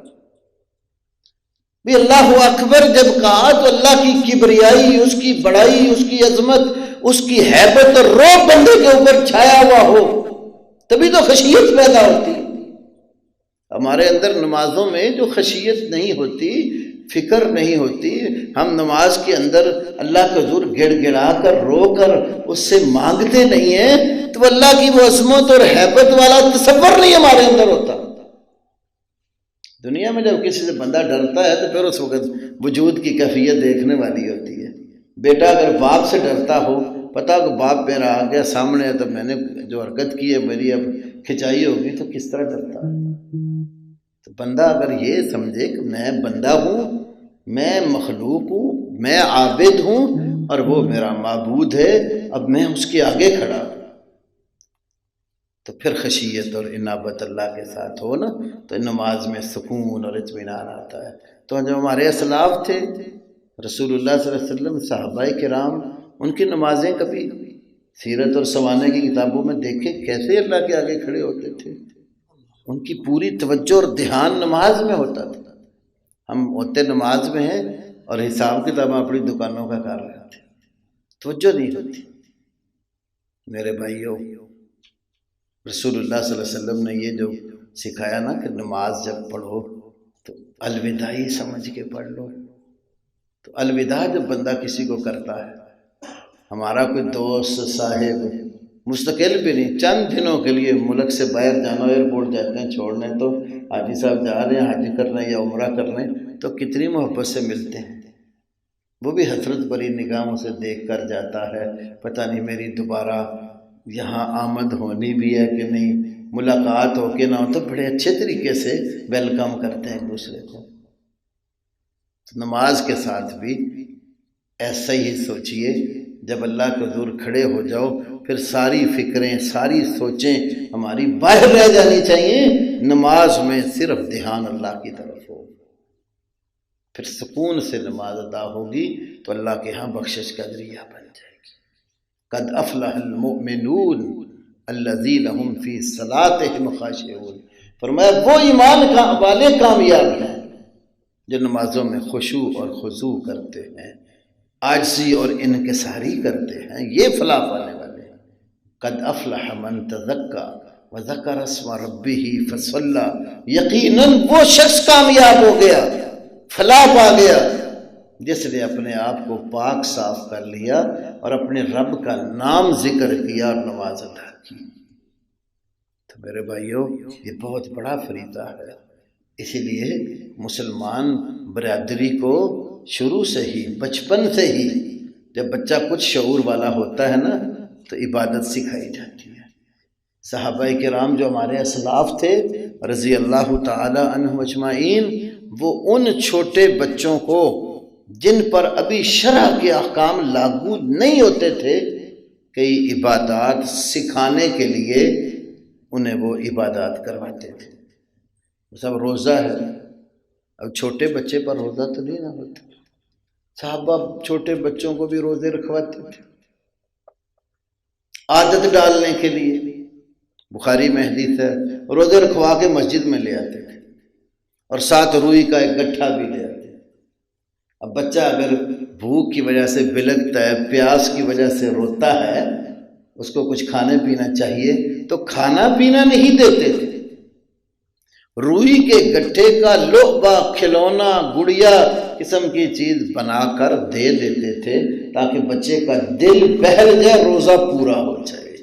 بھی اللہ اکبر جب کہا تو اللہ کی کبریائی، اس کی بڑائی، اس کی عظمت، اس کی ہیبت اور رعب بندے کے اوپر چھایا ہوا ہو، تبھی تو خشیت پیدا ہوتی۔ ہمارے اندر نمازوں میں جو خشیت نہیں ہوتی، فکر نہیں ہوتی. ہم نماز کے اندر اللہ کا حضور گڑ گڑا کر رو کر اس سے مانگتے نہیں ہیں تو اللہ کی وہ عظمت اور ہیبت والا تصور نہیں ہمارے اندر ہوتا. دنیا میں جب کسی سے بندہ ڈرتا ہے تو پھر اس وقت وجود کی کیفیت دیکھنے والی ہوتی ہے. بیٹا اگر باپ سے ڈرتا ہو، پتا کہ باپ میرا آ گیا سامنے ہے تو میں نے جو حرکت کی ہے میری اب کھچائی ہوگی تو کس طرح ڈرتا ہے. تو بندہ اگر یہ سمجھے کہ میں بندہ ہوں، میں مخلوق ہوں، میں عابد ہوں اور وہ میرا معبود ہے، اب میں اس کے آگے کھڑا ہوں، تو پھر خشیت اور انابت اللہ کے ساتھ ہو نا تو نماز میں سکون اور اطمینان آتا ہے. تو جو ہمارے اسلاف تھے رسول اللہ صلی اللہ علیہ وسلم، صحابہ کرام، ان کی نمازیں کبھی سیرت اور سوانح کی کتابوں میں دیکھیں کیسے اللہ کے آگے کھڑے ہوتے تھے. ان کی پوری توجہ اور دھیان نماز میں ہوتا تھا. ہم ہوتے نماز میں ہیں اور حساب کتاب اپنی دکانوں کا کر رہے تھے، توجہ نہیں ہوتی. میرے بھائیوں، رسول اللہ صلی اللہ علیہ وسلم نے یہ جو سکھایا نا کہ نماز جب پڑھو تو الوداعی سمجھ کے پڑھ لو. تو الوداع جب بندہ کسی کو کرتا ہے، ہمارا کوئی دوست صاحب مستقل بھی نہیں، چند دنوں کے لیے ملک سے باہر جانا، ایئرپورٹ جاتے ہیں چھوڑنے، تو حاجی صاحب جا رہے ہیں حج کرنے یا عمرہ کرنے تو کتنی محبت سے ملتے ہیں. وہ بھی حسرت بری نگاہوں سے دیکھ کر جاتا ہے، پتہ نہیں میری دوبارہ یہاں آمد ہونی بھی ہے کہ نہیں، ملاقات ہو کہ نہ ہو. تو بڑے اچھے طریقے سے ویلکم کرتے ہیں ایک دوسرے کو. نماز کے ساتھ بھی ایسا ہی سوچئے، جب اللہ کے حضور کھڑے ہو جاؤ پھر ساری فکریں، ساری سوچیں ہماری باہر رہ جانی چاہیے. نماز میں صرف دھیان اللہ کی طرف ہو، پھر سکون سے نماز ادا ہوگی تو اللہ کے ہاں بخشش کا ذریعہ بن جائے گی. قد افلح المؤمنون الذین هم فی صلاتهم خاشعون. فرمایا وہ ایمان کا والے کامیاب ہیں جو نمازوں میں خشوع اور خضوع کرتے ہیں، عاجزی اور انکساری کرتے ہیں، یہ فلاح پانے والے ہیں. قد افلح من تزکا وذکر اسم ربہ فصلی. یقیناً وہ شخص کامیاب ہو گیا، فلاح پا گیا جس نے اپنے آپ کو پاک صاف کر لیا اور اپنے رب کا نام ذکر کیا اور نماز ادا کی. تو میرے بھائیوں، یہ بہت بڑا فریضہ ہے. اسی لیے مسلمان برادری کو شروع سے ہی، بچپن سے ہی، جب بچہ کچھ شعور والا ہوتا ہے نا تو عبادت سکھائی جاتی ہے. صحابہ کرام جو ہمارے اسلاف تھے رضی اللہ تعالی عنہم اجمعین، وہ ان چھوٹے بچوں کو جن پر ابھی شرع کے احکام لاگو نہیں ہوتے تھے، کئی عبادات سکھانے کے لیے انہیں وہ عبادات کرواتے تھے. سب روزہ ہے، اب چھوٹے بچے پر روزہ تو نہیں نہ ہوتا. صحابہ چھوٹے بچوں کو بھی روزے رکھواتے تھے عادت ڈالنے کے لیے. بخاری میں حدیث ہے، روزے رکھوا کے مسجد میں لے آتے تھے اور ساتھ روئی کا ایک گٹھا بھی لے آتے. اب بچہ اگر بھوک کی وجہ سے بلکتا ہے، پیاس کی وجہ سے روتا ہے، اس کو کچھ کھانے پینا چاہیے تو کھانا پینا نہیں دیتے تھے، روئی کے گٹھے کا لعبہ، کھلونا، گڑیا قسم کی چیز بنا کر دے دیتے تھے تاکہ بچے کا دل بہل جائے، روزہ پورا ہو جائے.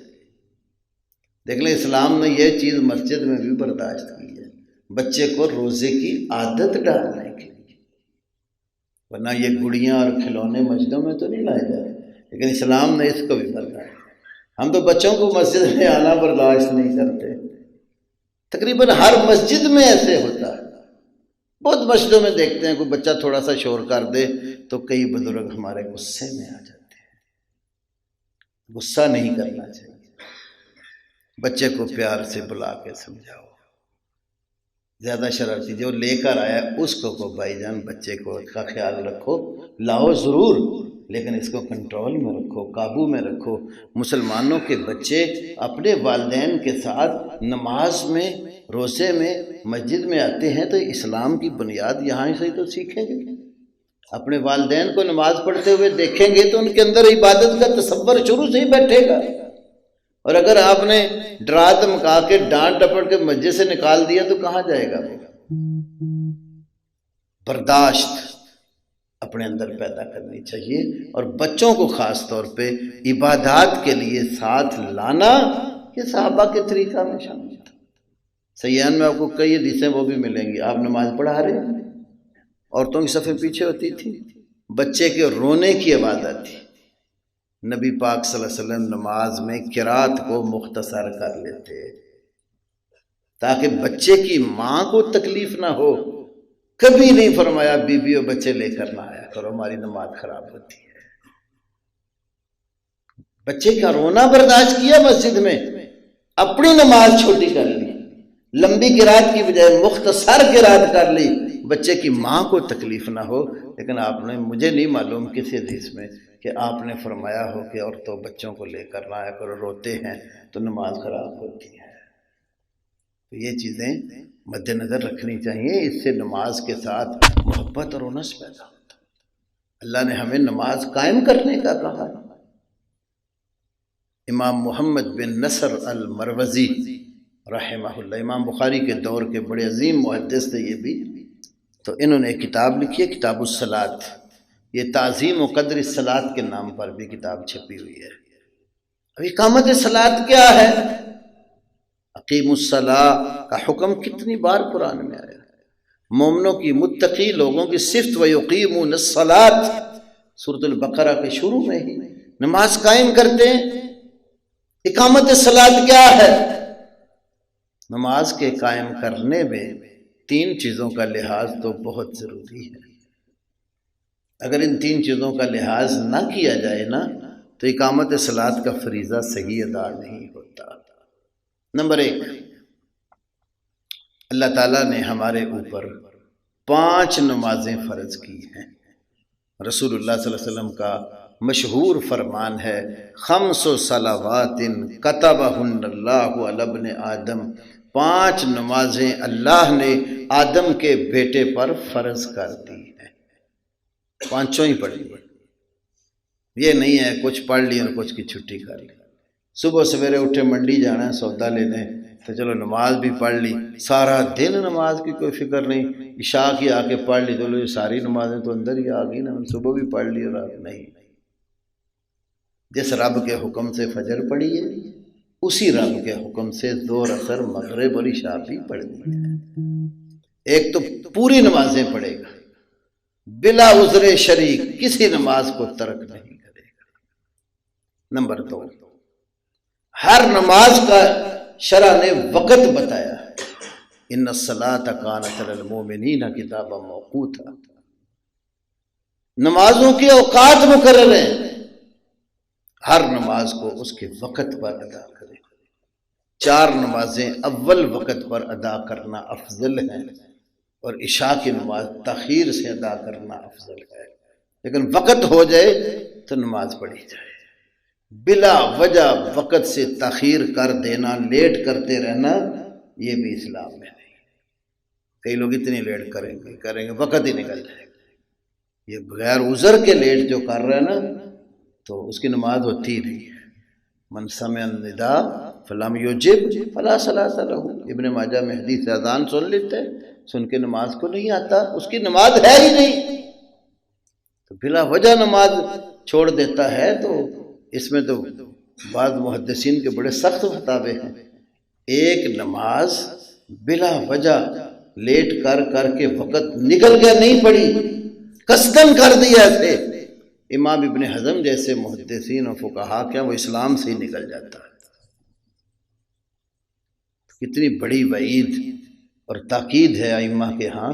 دیکھ لیں اسلام نے یہ چیز مسجد میں بھی برداشت کی ہے، بچے کو روزے کی عادت ڈالنے کے لیے. ورنہ یہ گڑیاں اور کھلونے مسجدوں میں تو نہیں لائے جائے، لیکن اسلام نے اس کو بھی برداشت. ہم تو بچوں کو مسجد میں آنا برداشت نہیں کرتے. تقریباً ہر مسجد میں ایسے ہوتا ہے. بہت مسجدوں میں دیکھتے ہیں کوئی بچہ تھوڑا سا شور کر دے تو کئی بزرگ ہمارے غصے میں آ جاتے ہیں. غصہ نہیں کرنا چاہیے، بچے کو پیار سے بلا کے سمجھاؤ. زیادہ شرارتی جو لے کر آیا اس کو بھائی جان بچے کو کا خیال رکھو، لاؤ ضرور لیکن اس کو کنٹرول میں رکھو، قابو میں رکھو. مسلمانوں کے بچے اپنے والدین کے ساتھ نماز میں، روزے میں، مسجد میں آتے ہیں تو اسلام کی بنیاد یہاں سے ہی تو سیکھیں گے. اپنے والدین کو نماز پڑھتے ہوئے دیکھیں گے تو ان کے اندر عبادت کا تصور شروع سے ہی بیٹھے گا. اور اگر آپ نے ڈرا دھمکا کے ڈانٹ ڈپٹ کے مسجد سے نکال دیا تو کہاں جائے گا وہ؟ برداشت اپنے اندر پیدا کرنی چاہیے، اور بچوں کو خاص طور پہ عبادات کے لیے ساتھ لانا یہ صحابہ کے طریقہ میں شامل تھا۔ سیان میں آپ کو کئی حدیثیں وہ بھی ملیں گی، آپ نماز پڑھا رہے ہیں، عورتوں کی صفیں پیچھے ہوتی تھی، بچے کے رونے کی آواز آتی، نبی پاک صلی اللہ علیہ وسلم نماز میں قرات کو مختصر کر لیتے تاکہ بچے کی ماں کو تکلیف نہ ہو۔ کبھی نہیں فرمایا بیوی اور بچے لے کر نہ آیا کرو، ہماری نماز خراب ہوتی ہے۔ بچے کا رونا برداشت کیا مسجد میں، اپنی نماز چھوٹی کر لی، لمبی قرات کی بجائے مختصر قرات کر لی، بچے کی ماں کو تکلیف نہ ہو۔ لیکن آپ نے، مجھے نہیں معلوم کسی حدیث میں کہ آپ نے فرمایا ہو کہ عورتوں بچوں کو لے کر نہ آیا کرو، روتے ہیں تو نماز خراب ہوتی ہے۔ تو یہ چیزیں مد نظر رکھنی چاہیے، اس سے نماز کے ساتھ محبت اور انس پیدا ہوتا ہے۔ اللہ نے ہمیں نماز قائم کرنے کا کہا ہے۔ امام محمد بن نصر المروزی رحمہ اللہ، امام بخاری کے دور کے بڑے عظیم محدث تھے یہ بھی، تو انہوں نے ایک کتاب لکھی ہے کتاب الصلاۃ، یہ تعظیم و قدر الصلاۃ کے نام پر بھی کتاب چھپی ہوئی ہے۔ اب اقامت صلاۃ کیا ہے؟ اقیم الصلاۃ کا حکم کتنی بار قرآن میں آیا ہے، مومنوں کی، متقی لوگوں کی صفت وَيُقِيمُونَ الصَّلَاةَ سورۃ البقرہ کے شروع میں ہی نماز قائم کرتے ہیں۔ اقامت صلاۃ کیا ہے؟ نماز کے قائم کرنے میں 3 چیزوں کا لحاظ تو بہت ضروری ہے۔ اگر ان 3 چیزوں کا لحاظ نہ کیا جائے نا تو اقامت صلاۃ کا فریضہ صحیح ادا نہیں ہوتا۔ نمبر 1، اللہ تعالیٰ نے ہمارے اوپر 5 نمازیں فرض کی ہیں۔ رسول اللہ صلی اللہ علیہ وسلم کا مشہور فرمان ہے، 5 صلوات کتبہن اللہ علی ابن آدم، 5 نمازیں اللہ نے آدم کے بیٹے پر فرض کر دی ہیں، 5 ہی پڑھ لی۔ یہ نہیں ہے کچھ پڑھ لی اور کچھ کی چھٹی کر لی۔ صبح سویرے اٹھے منڈی جانا ہے سودا لینے تو چلو نماز بھی پڑھ لی، سارا دن نماز کی کوئی فکر نہیں، عشاء کی آ کے پڑھ لی، چلو یہ ساری نمازیں تو اندر ہی آ گئی نا، صبح بھی پڑھ لی اور رات نہیں۔ جس رب کے حکم سے فجر پڑھی ہے اسی رب کے حکم سے ظہر، عصر، مغرب اور عشاء بھی پڑھنی ہے۔ ایک تو پوری نمازیں پڑھے گا بلا عذر شریک، کسی نماز کو ترک نہیں کرے گا۔ نمبر 2، ہر نماز کا شرع نے وقت بتایا ہے، ان الصلاۃ کانت علی المؤمنین کتابا موقوتا، نمازوں کے اوقات مقرر ہیں، ہر نماز کو اس کے وقت پر ادا کرے۔ 4 نمازیں اول وقت پر ادا کرنا افضل ہے اور عشاء کی نماز تاخیر سے ادا کرنا افضل ہے، لیکن وقت ہو جائے تو نماز پڑھی جائے۔ بلا وجہ وقت سے تاخیر کر دینا، لیٹ کرتے رہنا، یہ بھی اسلام میں نہیں۔ کئی لوگ اتنی لیٹ کریں گے وقت ہی نکل جائے گا۔ یہ بغیر عذر کے لیٹ جو کر رہا ہے نا تو اس کی نماز ہوتی ہی نہیں ہے۔ من سمع النداء فلم یجب فلا صلاۃ لہ، ابن ماجہ میں حدیث اذان سن لیتے ہیں، سن کے نماز کو نہیں آتا، اس کی نماز ہے ہی نہیں۔ تو بلا وجہ نماز چھوڑ دیتا ہے تو اس میں تو بعض محدثین کے بڑے سخت فتاوے ہیں۔ ایک نماز بلا وجہ لیٹ کر کے وقت نکل گیا نہیں پڑھی، قصدن کر دیا ایسے، امام ابن حزم جیسے محدثین و فقہا کیا وہ اسلام سے ہی نکل جاتا ہے۔ کتنی بڑی وعید اور تاکید ہے ائمہ کے ہاں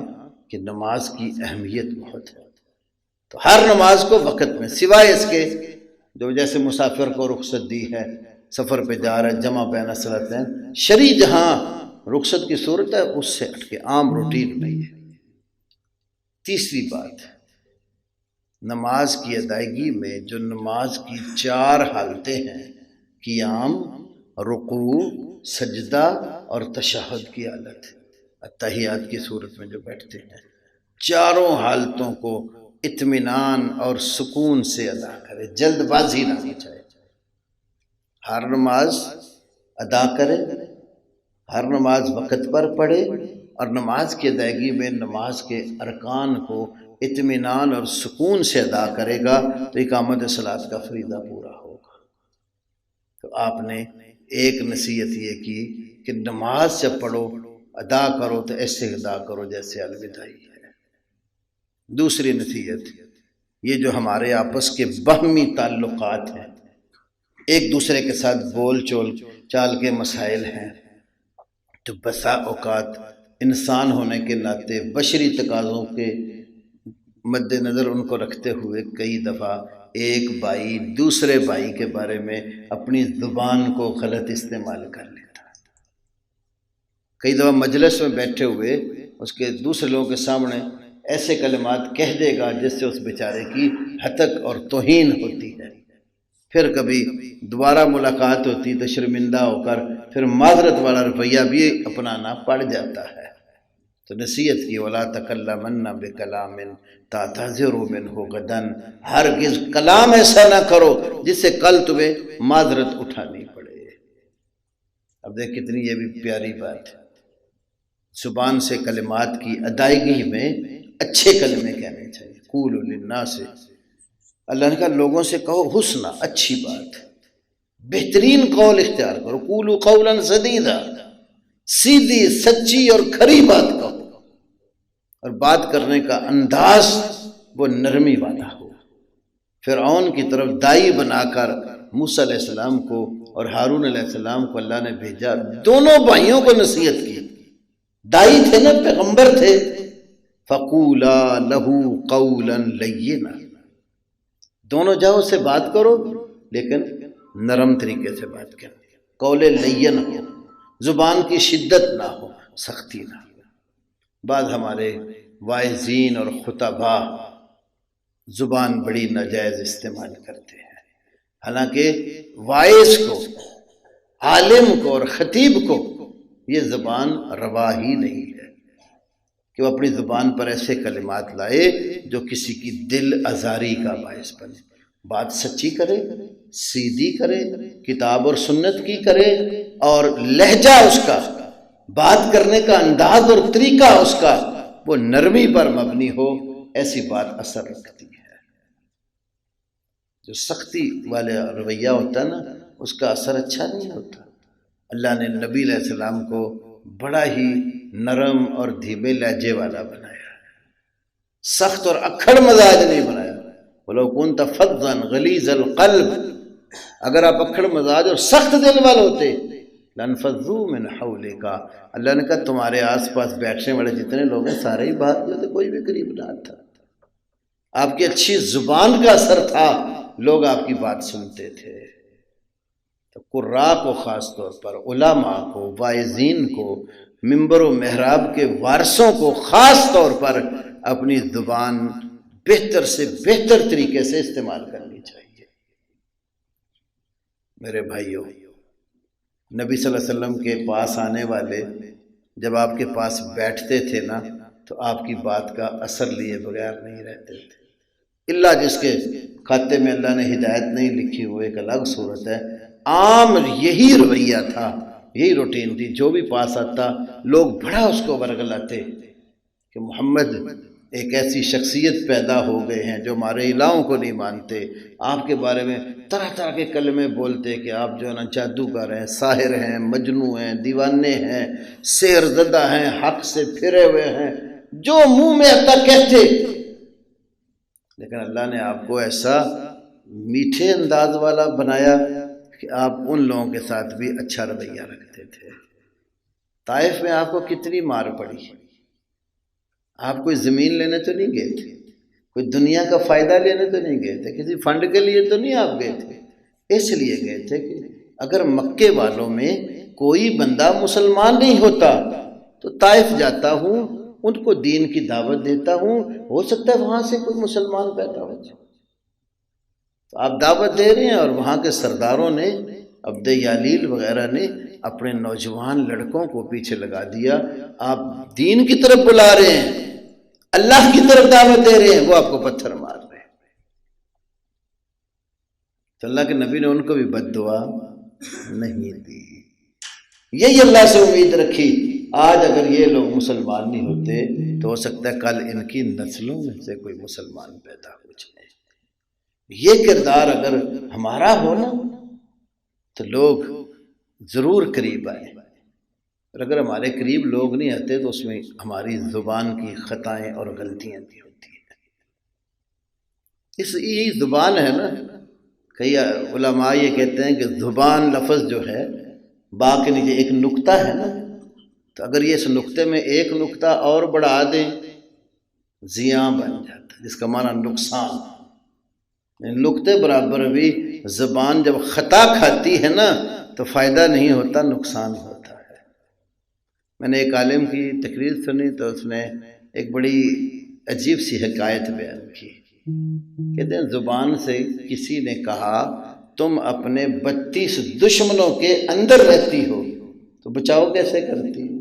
کہ نماز کی اہمیت بہت ہے۔ تو ہر نماز کو وقت میں، سوائے اس کے جو جیسے مسافر کو رخصت دی ہے، سفر پہ جا رہا ہے، جمع بین الصلاتین، شرعی جہاں رخصت کی صورت ہے اس سے ہٹ کے عام روٹین میں ہے۔ تیسری بات، نماز کی ادائیگی میں جو نماز کی 4 حالتیں ہیں، قیام، رکوع، سجدہ اور تشہد کی حالت، اتحیات کی صورت میں جو بیٹھتے ہیں، چاروں حالتوں کو اطمینان اور سکون سے ادا کرے، جلد بازی نہ مچائے، ہر نماز ادا کرے، ہر نماز وقت پر پڑھے، اور نماز کی ادائیگی میں نماز کے ارکان کو اطمینان اور سکون سے ادا کرے گا تو اقامت صلاۃ کا فریضہ پورا ہوگا۔ تو آپ نے ایک نصیحت یہ کی کہ نماز جب پڑھو ادا کرو تو ایسے ادا کرو جیسے الوداعی ہے۔ دوسری نصیحت، یہ جو ہمارے آپس کے باہمی تعلقات ہیں، ایک دوسرے کے ساتھ بول چال کے مسائل ہیں، تو بسا اوقات انسان ہونے کے ناطے بشری تقاضوں کے مد نظر ان کو رکھتے ہوئے کئی دفعہ ایک بھائی دوسرے بھائی کے بارے میں اپنی زبان کو غلط استعمال کر لیتا ہے۔ کئی دفعہ مجلس میں بیٹھے ہوئے اس کے دوسرے لوگوں کے سامنے ایسے کلمات کہہ دے گا جس سے اس بیچارے کی ہتک اور توہین ہوتی ہے، پھر کبھی دوبارہ ملاقات ہوتی تو شرمندہ ہو کر پھر معذرت والا رویہ بھی اپنانا پڑ جاتا ہے۔ تو نصیحت کی، وَلَا تَكَلَّمَنَّ بِكَلَامٍ تَعْتَذِرُ مِنْهُ غَدًا، ہرگز کلام ایسا نہ کرو جس سے کل تمہیں معذرت اٹھانی پڑے۔ اب دیکھ کتنی یہ بھی پیاری بات ہے، زبان سے کلمات کی ادائیگی میں اچھے کلمے کہنے چاہیے۔ قولوا للناس، اللہ نے کہا لوگوں سے کہو حسنا، اچھی بات، بہترین قول اختیار کرو۔ قولوا قولا سدیدا، سیدھی سچی اور کھری بات کہو، اور بات کرنے کا انداز وہ نرمی والا ہو۔ فرعون کی طرف دائی بنا کر موسیٰ علیہ السلام کو اور ہارون علیہ السلام کو اللہ نے بھیجا، دونوں بھائیوں کو نصیحت کی، دائی تھے نا، پیغمبر تھے۔ فَقُولَا لَهُ قَوْلًا لَيِّنًا، دونوں جاؤ سے بات کرو لیکن نرم طریقے سے بات کرو، قول لین ہو، زبان کی شدت نہ ہو، سختی نہ ہو۔ بعض ہمارے واعظین اور خطباء زبان بڑی ناجائز استعمال کرتے ہیں، حالانکہ واعظ کو، عالم کو اور خطیب کو یہ زبان روا ہی نہیں ہے کہ وہ اپنی زبان پر ایسے کلمات لائے جو کسی کی دل آزاری کا باعث بنے۔ بات سچی کرے، سیدھی کرے، کتاب اور سنت کی کرے، اور لہجہ اس کا، بات کرنے کا انداز اور طریقہ اس کا وہ نرمی پر مبنی ہو، ایسی بات اثر رکھتی ہے۔ جو سختی والے رویہ ہوتا ہے نا، اس کا اثر اچھا نہیں ہوتا۔ اللہ نے نبی علیہ السلام کو بڑا ہی نرم اور دھیمے لہجے والا بنایا، سخت اور اکھڑ مزاج نہیں بنایا۔ وَلَوْ كُنْتَ فَظًّا غَلِيظَ الْقَلْبِ، اگر آپ اکھڑ مزاج اور سخت دل والے ہوتے، لَانْفَضُّوا مِنْ حَوْلِكَ، اللہ نے کہا تمہارے آس پاس بیٹھنے والے جتنے لوگ ہیں سارے ہی بھاگ جاتے، کوئی بھی قریب نہ تھا۔ آپ کی اچھی زبان کا اثر تھا، لوگ آپ کی بات سنتے تھے۔ تو قراء کو خاص طور پر، علماء کو، واعظین کو، منبر و محراب کے وارثوں کو خاص طور پر اپنی زبان بہتر سے بہتر طریقے سے استعمال کرنی چاہیے۔ میرے بھائیوں، نبی صلی اللہ علیہ وسلم کے پاس آنے والے جب آپ کے پاس بیٹھتے تھے نا تو آپ کی بات کا اثر لیے بغیر نہیں رہتے تھے، اللہ جس کے کھاتے میں اللہ نے ہدایت نہیں لکھی وہ ایک الگ صورت ہے۔ عام یہی رویہ تھا، یہی روٹین تھی، جو بھی پاس آتا لوگ بڑا اس کو ورگلاتے کہ محمد ایک ایسی شخصیت پیدا ہو گئے ہیں جو ہمارے الہوں کو نہیں مانتے، آپ کے بارے میں طرح طرح کے کلمے بولتے کہ آپ جو ہے نا جادوگر ہیں، ساحر ہیں، مجنوں ہیں، دیوانے ہیں، سحر زدہ ہیں، حق سے پھرے ہوئے ہیں، جو منہ میں آتا کہتے۔ لیکن اللہ نے آپ کو ایسا میٹھے انداز والا بنایا کہ آپ ان لوگوں کے ساتھ بھی اچھا رویہ رکھتے تھے۔ طائف میں آپ کو کتنی مار پڑی، آپ کوئی زمین لینے تو نہیں گئے تھے، کوئی دنیا کا فائدہ لینے تو نہیں گئے تھے، کسی فنڈ کے لیے تو نہیں آپ گئے تھے، اس لیے گئے تھے کہ اگر مکے والوں میں کوئی بندہ مسلمان نہیں ہوتا تو طائف جاتا ہوں، ان کو دین کی دعوت دیتا ہوں، ہو سکتا ہے وہاں سے کوئی مسلمان پیدا ہو جائے۔ تو آپ دعوت دے رہے ہیں اور وہاں کے سرداروں نے، عبد یالیل وغیرہ نے اپنے نوجوان لڑکوں کو پیچھے لگا دیا، آپ دین کی طرف بلا رہے ہیں، اللہ کی طرف دعوت دے رہے ہیں، وہ آپ کو پتھر مار رہے ہیں۔ تو اللہ کے نبی نے ان کو بھی بد دعا نہیں دی، یہی اللہ سے امید رکھی، آج اگر یہ لوگ مسلمان نہیں ہوتے تو ہو سکتا ہے کل ان کی نسلوں میں سے کوئی مسلمان پیدا ہو جائے۔ یہ کردار اگر ہمارا ہو نا تو لوگ ضرور قریب آئیں، اور اگر ہمارے قریب لوگ نہیں آتے تو اس میں ہماری زبان کی خطائیں اور غلطیاں بھی ہوتی ہیں۔ یہی زبان ہے نا، کئی علماء یہ کہتے ہیں کہ زبان لفظ جو ہے با کے نیچے ایک نقطہ ہے نا، تو اگر یہ اس نقطے میں ایک نقطہ اور بڑھا دیں زیاں بن جاتا ہے، جس کا معنی نقصان۔ نقطے برابر بھی زبان جب خطا کھاتی ہے نا تو فائدہ نہیں ہوتا، نقصان ہوتا ہے۔ میں نے ایک عالم کی تقریر سنی تو اس نے ایک بڑی عجیب سی حکایت بیان کی۔ کہتے ہیں زبان سے کسی نے کہا تم اپنے 32 دشمنوں کے اندر رہتی ہو تو بچاؤ کیسے کرتی ہو؟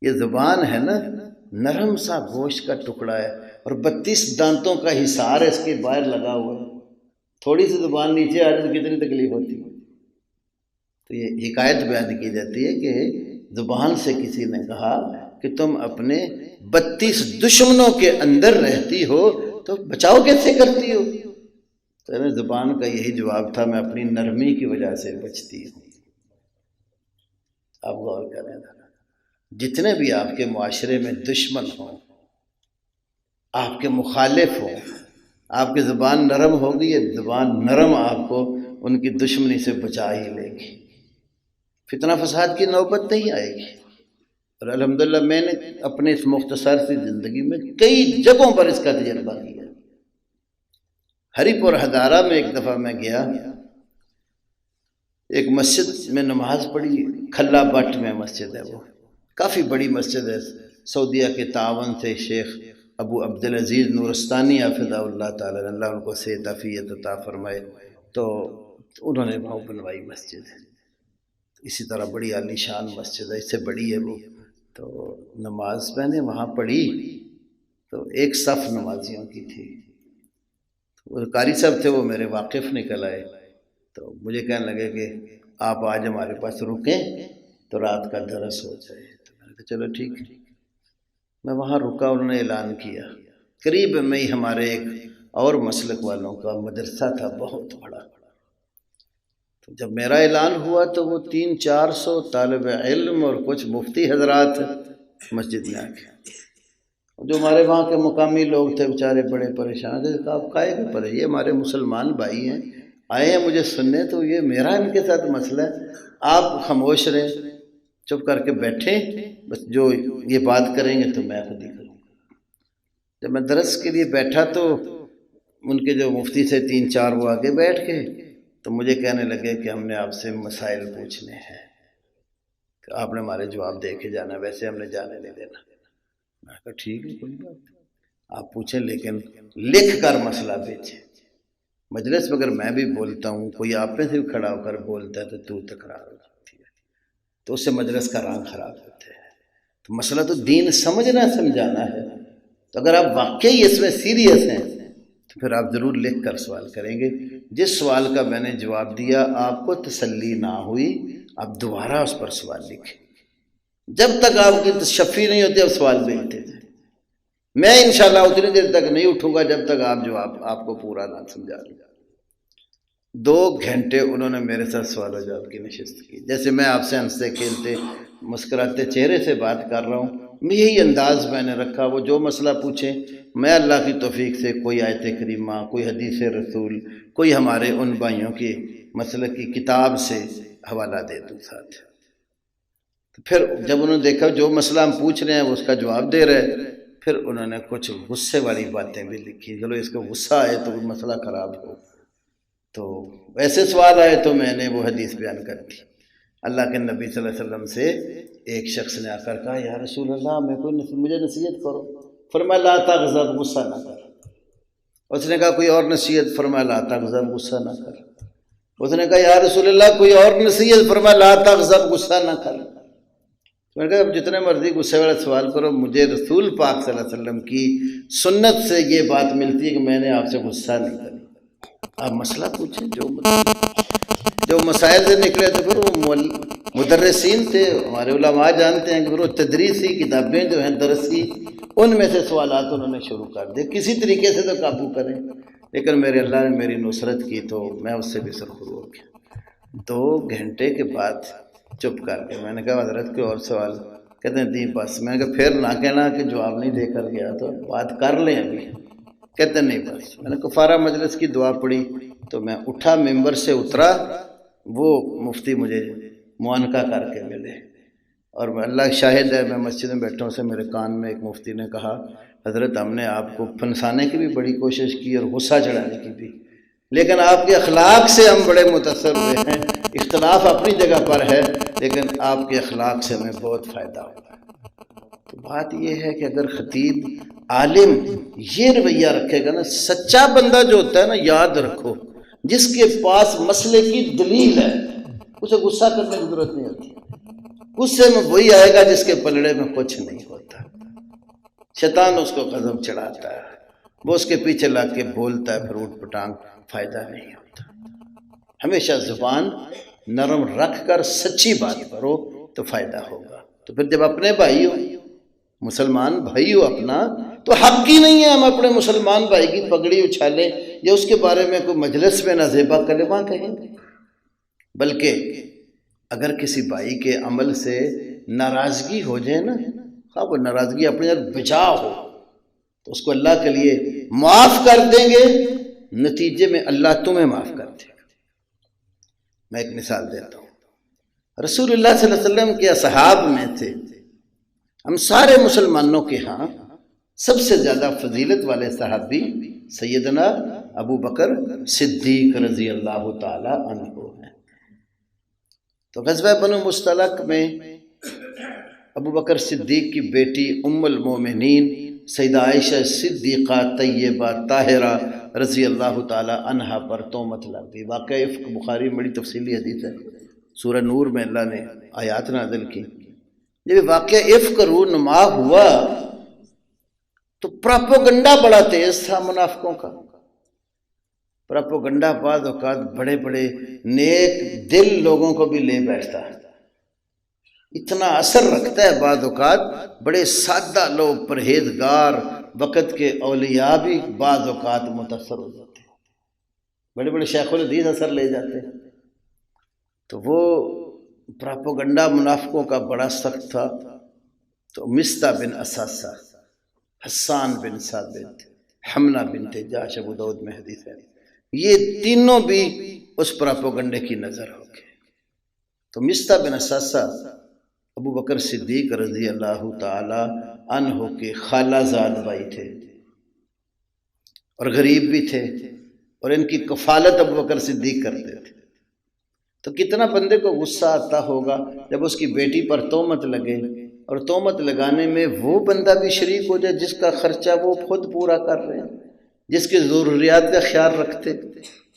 یہ زبان ہے نا، نرم سا گوشت کا ٹکڑا ہے اور 32 دانتوں کا حصار ہے اس کے باہر لگا ہوا ہے، تھوڑی سی زبان نیچے آ جائے تو کتنی تکلیف ہوتی ہے۔ تو یہ حکایت بیان کی جاتی ہے کہ زبان سے کسی نے کہا کہ تم اپنے 32 دشمنوں کے اندر رہتی ہو تو بچاؤ کیسے کرتی ہو؟ تو زبان کا یہی جواب تھا، میں اپنی نرمی کی وجہ سے بچتی ہوں۔ آپ غور کریں، جتنے بھی آپ کے معاشرے میں دشمن ہوں، آپ کے مخالف ہوں، آپ کی زبان نرم ہوگی، یہ زبان نرم آپ کو ان کی دشمنی سے بچا ہی لے گی، فتنہ فساد کی نوبت نہیں آئے گی۔ اور الحمدللہ میں نے اپنے اس مختصر سی زندگی میں کئی جگہوں پر اس کا تجربہ کیا۔ ہری پور ہدارہ میں ایک دفعہ میں گیا، ایک مسجد میں نماز پڑھی، کھلا بٹ میں مسجد ہے، وہ کافی بڑی مسجد ہے، سعودیہ کے تعاون سے شیخ ابو عبدالعزیز نورستانی حافظہ اللہ تعالیٰ، اللہ ان کو صحت عافیت عطا فرمائے، تو انہوں نے وہاں بنوائی مسجد ہے۔ اسی طرح بڑی عالی شان مسجد ہے، اس سے بڑی ہے وہ۔ تو نماز میں نے وہاں پڑھی تو ایک صف نمازیوں کی تھی، وہ قاری صاحب تھے، وہ میرے واقف نکل آئے، تو مجھے کہنے لگے کہ آپ آج ہمارے پاس رکیں تو رات کا درس ہو جائے۔ تو میں نے کہا چلو ٹھیک ہے۔ میں وہاں رکا، انہوں نے اعلان کیا، قریب میں ہی ہمارے ایک اور مسلک والوں کا مدرسہ تھا بہت بڑا۔ تو جب میرا اعلان ہوا تو وہ 300-400 طالب علم اور کچھ مفتی حضرات مسجد میں آ گئے۔ جو ہمارے وہاں کے مقامی لوگ تھے بیچارے بڑے پریشان تھے، کہا آپ کائے کے پرے، یہ ہمارے مسلمان بھائی ہیں، آئے ہیں مجھے سننے، تو یہ میرا ان کے ساتھ مسئلہ ہے، آپ خاموش رہیں، چپ کر کے بیٹھیں، بس جو یہ بات کریں گے تو میں خود ہی کروں گا۔ جب میں درس کے لیے بیٹھا تو ان کے جو مفتی سے 3-4 وہ آگے بیٹھ گئے، تو مجھے کہنے لگے کہ ہم نے آپ سے مسائل پوچھنے ہیں، کہ آپ نے ہمارے جواب دے کے جانا، ویسے ہم نے جانے نہیں دینا۔ میں نے کہا ٹھیک ہے، کوئی بات نہیں، آپ پوچھیں لیکن لکھ کر مسئلہ بھیجیں۔ مجلس میں اگر میں بھی بولتا ہوں، کوئی آپ میں سے کھڑا ہو کر بولتا ہے تو تکرار ہو جاتی ہے، تو اس سے مجلس کا رنگ خراب ہوتا ہے۔ تو مسئلہ تو دین سمجھنا سمجھانا ہے، تو اگر آپ واقعی اس میں سیریس ہیں تو پھر آپ ضرور لکھ کر سوال کریں گے۔ جس سوال کا میں نے جواب دیا آپ کو تسلی نہ ہوئی، آپ دوبارہ اس پر سوال لکھیں، جب تک آپ کی تشفی نہیں ہوتی آپ سوال بھیجتے تھے۔ میں انشاءاللہ اتنی دیر تک نہیں اٹھوں گا جب تک آپ جواب آپ کو پورا نہ سمجھا لوں۔ 2 گھنٹے انہوں نے میرے ساتھ سوال و جواب کی نشست کی، جیسے میں آپ سے ہنستے کھیلتے مسکراتے چہرے سے بات کر رہا ہوں، یہی انداز میں نے رکھا، وہ جو مسئلہ پوچھیں میں اللہ کی توفیق سے کوئی آیت کریمہ، کوئی حدیث رسول، کوئی ہمارے ان بھائیوں کی مسئلہ کی کتاب سے حوالہ دے دوں ساتھ۔ پھر جب انہوں نے دیکھا جو مسئلہ ہم پوچھ رہے ہیں وہ اس کا جواب دے رہے، پھر انہوں نے کچھ غصے والی باتیں بھی لکھی، چلو اس کو غصہ آئے تو مسئلہ خراب ہو، تو ایسے سوال آئے تو میں نے وہ حدیث بیان کر دی۔ اللہ کے نبی صلی اللہ علیہ وسلم سے ایک شخص نے آ کر کہا یا رسول اللہ مجھے نصیحت کرو، فرمایا لا تغضب، غصہ نہ کر۔ اس نے کہا کوئی اور نصیحت، فرمایا لا تغضب، غصہ نہ کر۔ اس نے کہا یا رسول اللہ کوئی اور نصیحت، فرمایا لا تغضب، غصہ نہ کر۔ میں نے کہا اب جتنے مرضی غصے والا سوال کرو، مجھے رسول پاک صلی اللہ علیہ وسلم کی سنت سے یہ بات ملتی ہے کہ میں نے آپ سے غصہ نہیں کرا۔ آپ مسئلہ پوچھیں، جو مسائل سے نکلے تو پھر وہ مدرسین تھے، ہمارے علماء جانتے ہیں کہ وہ تدریسی کتابیں جو ہیں درسی، ان میں سے سوالات انہوں نے شروع کر دیے، کسی طریقے سے تو قابو کریں، لیکن میرے اللہ نے میری نصرت کی تو میں اس سے بھی سرخرو ہو گیا۔ 2 گھنٹے کے بعد چپ کر کے میں نے کہا حضرت کوئی اور سوال؟ کہتے ہیں نہیں بس۔ میں نے کہا پھر نہ کہنا کہ جواب نہیں دے کر گیا، تو بات کر لیں ابھی۔ کہتے ہیں نہیں بس۔ میں نے کفارہ مجلس کی دعا پڑھی تو میں اٹھا، ممبر سے اترا، وہ مفتی مجھے معانقہ کر کے ملے، اور اللہ شاہد ہے میں مسجد میں بیٹھا ہوں سے میرے کان میں ایک مفتی نے کہا حضرت ہم نے آپ کو پھنسانے کی بھی بڑی کوشش کی اور غصہ چڑھانے کی بھی، لیکن آپ کے اخلاق سے ہم بڑے متاثر ہوئے ہیں، اختلاف اپنی جگہ پر ہے لیکن آپ کے اخلاق سے ہمیں بہت فائدہ ہوگا۔ تو بات یہ ہے کہ اگر خطیب عالم یہ رویہ رکھے گا نا، سچا بندہ جو ہوتا ہے نا، یاد رکھو جس کے پاس مسئلے کی دلیل ہے اسے غصہ کرنے کی ضرورت نہیں ہوتی، غصے میں وہی آئے گا جس کے پلڑے میں کچھ نہیں ہوتا۔ شیطان اس کو غضب چڑھاتا ہے، وہ اس کے پیچھے لگ کے بولتا ہے، پھر اوٹ پٹانگ، فائدہ نہیں ہوتا۔ ہمیشہ زبان نرم رکھ کر سچی بات کرو تو فائدہ ہوگا۔ تو پھر جب اپنے بھائی ہو، مسلمان بھائی ہو اپنا، تو حق ہی نہیں ہے ہم اپنے مسلمان بھائی کی پگڑی اچھالیں یا اس کے بارے میں کوئی مجلس میں نازیبا کلمہ کہیں گے، بلکہ اگر کسی بھائی کے عمل سے ناراضگی ہو جائے نا، وہ ناراضگی اپنے اندر بچا ہو، تو اس کو اللہ کے لیے معاف کر دیں گے، نتیجے میں اللہ تمہیں معاف کر دے گا۔ میں ایک مثال دیتا ہوں، رسول اللہ صلی اللہ علیہ وسلم کے اصحاب میں تھے، ہم سارے مسلمانوں کے ہاں سب سے زیادہ فضیلت والے صحابی سیدنا ابو بکر صدیق رضی اللہ تعالی عنہ ہیں۔ تو غزوہ بنو مصطلق میں ابو بکر صدیق کی بیٹی ام المومنین سیدہ عائشہ صدیقہ طیبہ طاہرہ رضی اللہ تعالی عنہا پر تہمت لگ گئی۔ واقعہ افک بخاری میں بڑی تفصیلی حدیث ہے، سورہ نور میں اللہ نے آیات نازل کی۔ جب واقعہ افک رونما ہوا تو پراپوگنڈا بڑا تیز تھا منافقوں کا۔ پراپوگنڈا بعض اوقات بڑے بڑے نیک دل لوگوں کو بھی لے بیٹھتا ہے، اتنا اثر رکھتا ہے، بعض اوقات بڑے سادہ لوگ پرہیزگار وقت کے اولیاء بھی بعض اوقات متاثر ہو جاتے ہیں، بڑے بڑے شیخ الحدیث اثر لے جاتے ہیں۔ تو وہ پراپوگنڈا منافقوں کا بڑا سخت تھا۔ تو مستہ بن اساسہ، حسان بن ثابت، حمنہ بنت جاش، ابو داؤد میں حدیث ہے، یہ تینوں بھی اس پراپوگنڈے کی نظر ہو گئے۔ تو مستہ بن اساسہ ابو بکر صدیق رضی اللہ تعالی عنہ کے خالہ زاد بھائی تھے اور غریب بھی تھے، اور ان کی کفالت ابو بکر صدیق کرتے تھے۔ تو کتنا بندے کو غصہ آتا ہوگا جب اس کی بیٹی پر تہمت لگے، اور تہمت لگانے میں وہ بندہ بھی شریک ہو جائے جس کا خرچہ وہ خود پورا کر رہے ہیں، جس کے ضروریات کا خیال رکھتے،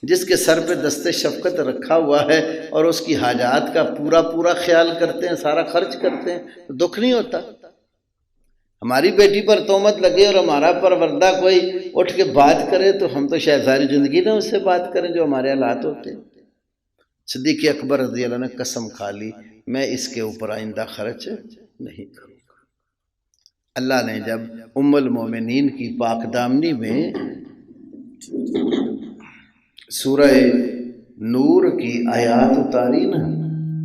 جس کے سر پہ دست شفقت رکھا ہوا ہے اور اس کی حاجات کا پورا خیال کرتے ہیں، سارا خرچ کرتے ہیں، تو دکھ نہیں ہوتا۔ ہماری بیٹی پر تہمت لگے اور ہمارا پروردہ کوئی اٹھ کے بات کرے تو ہم تو شاید ساری زندگی نہ اس سے بات کریں جو ہمارے حالات ہوتے ہیں۔ صدیق اکبر رضی اللہ نے قسم کھا لی میں اس کے اوپر آئندہ خرچ نہیں کروں گا۔ اللہ نے جب ام المومنین کی پاک دامنی میں سورہ نور کی آیات اتاری نا،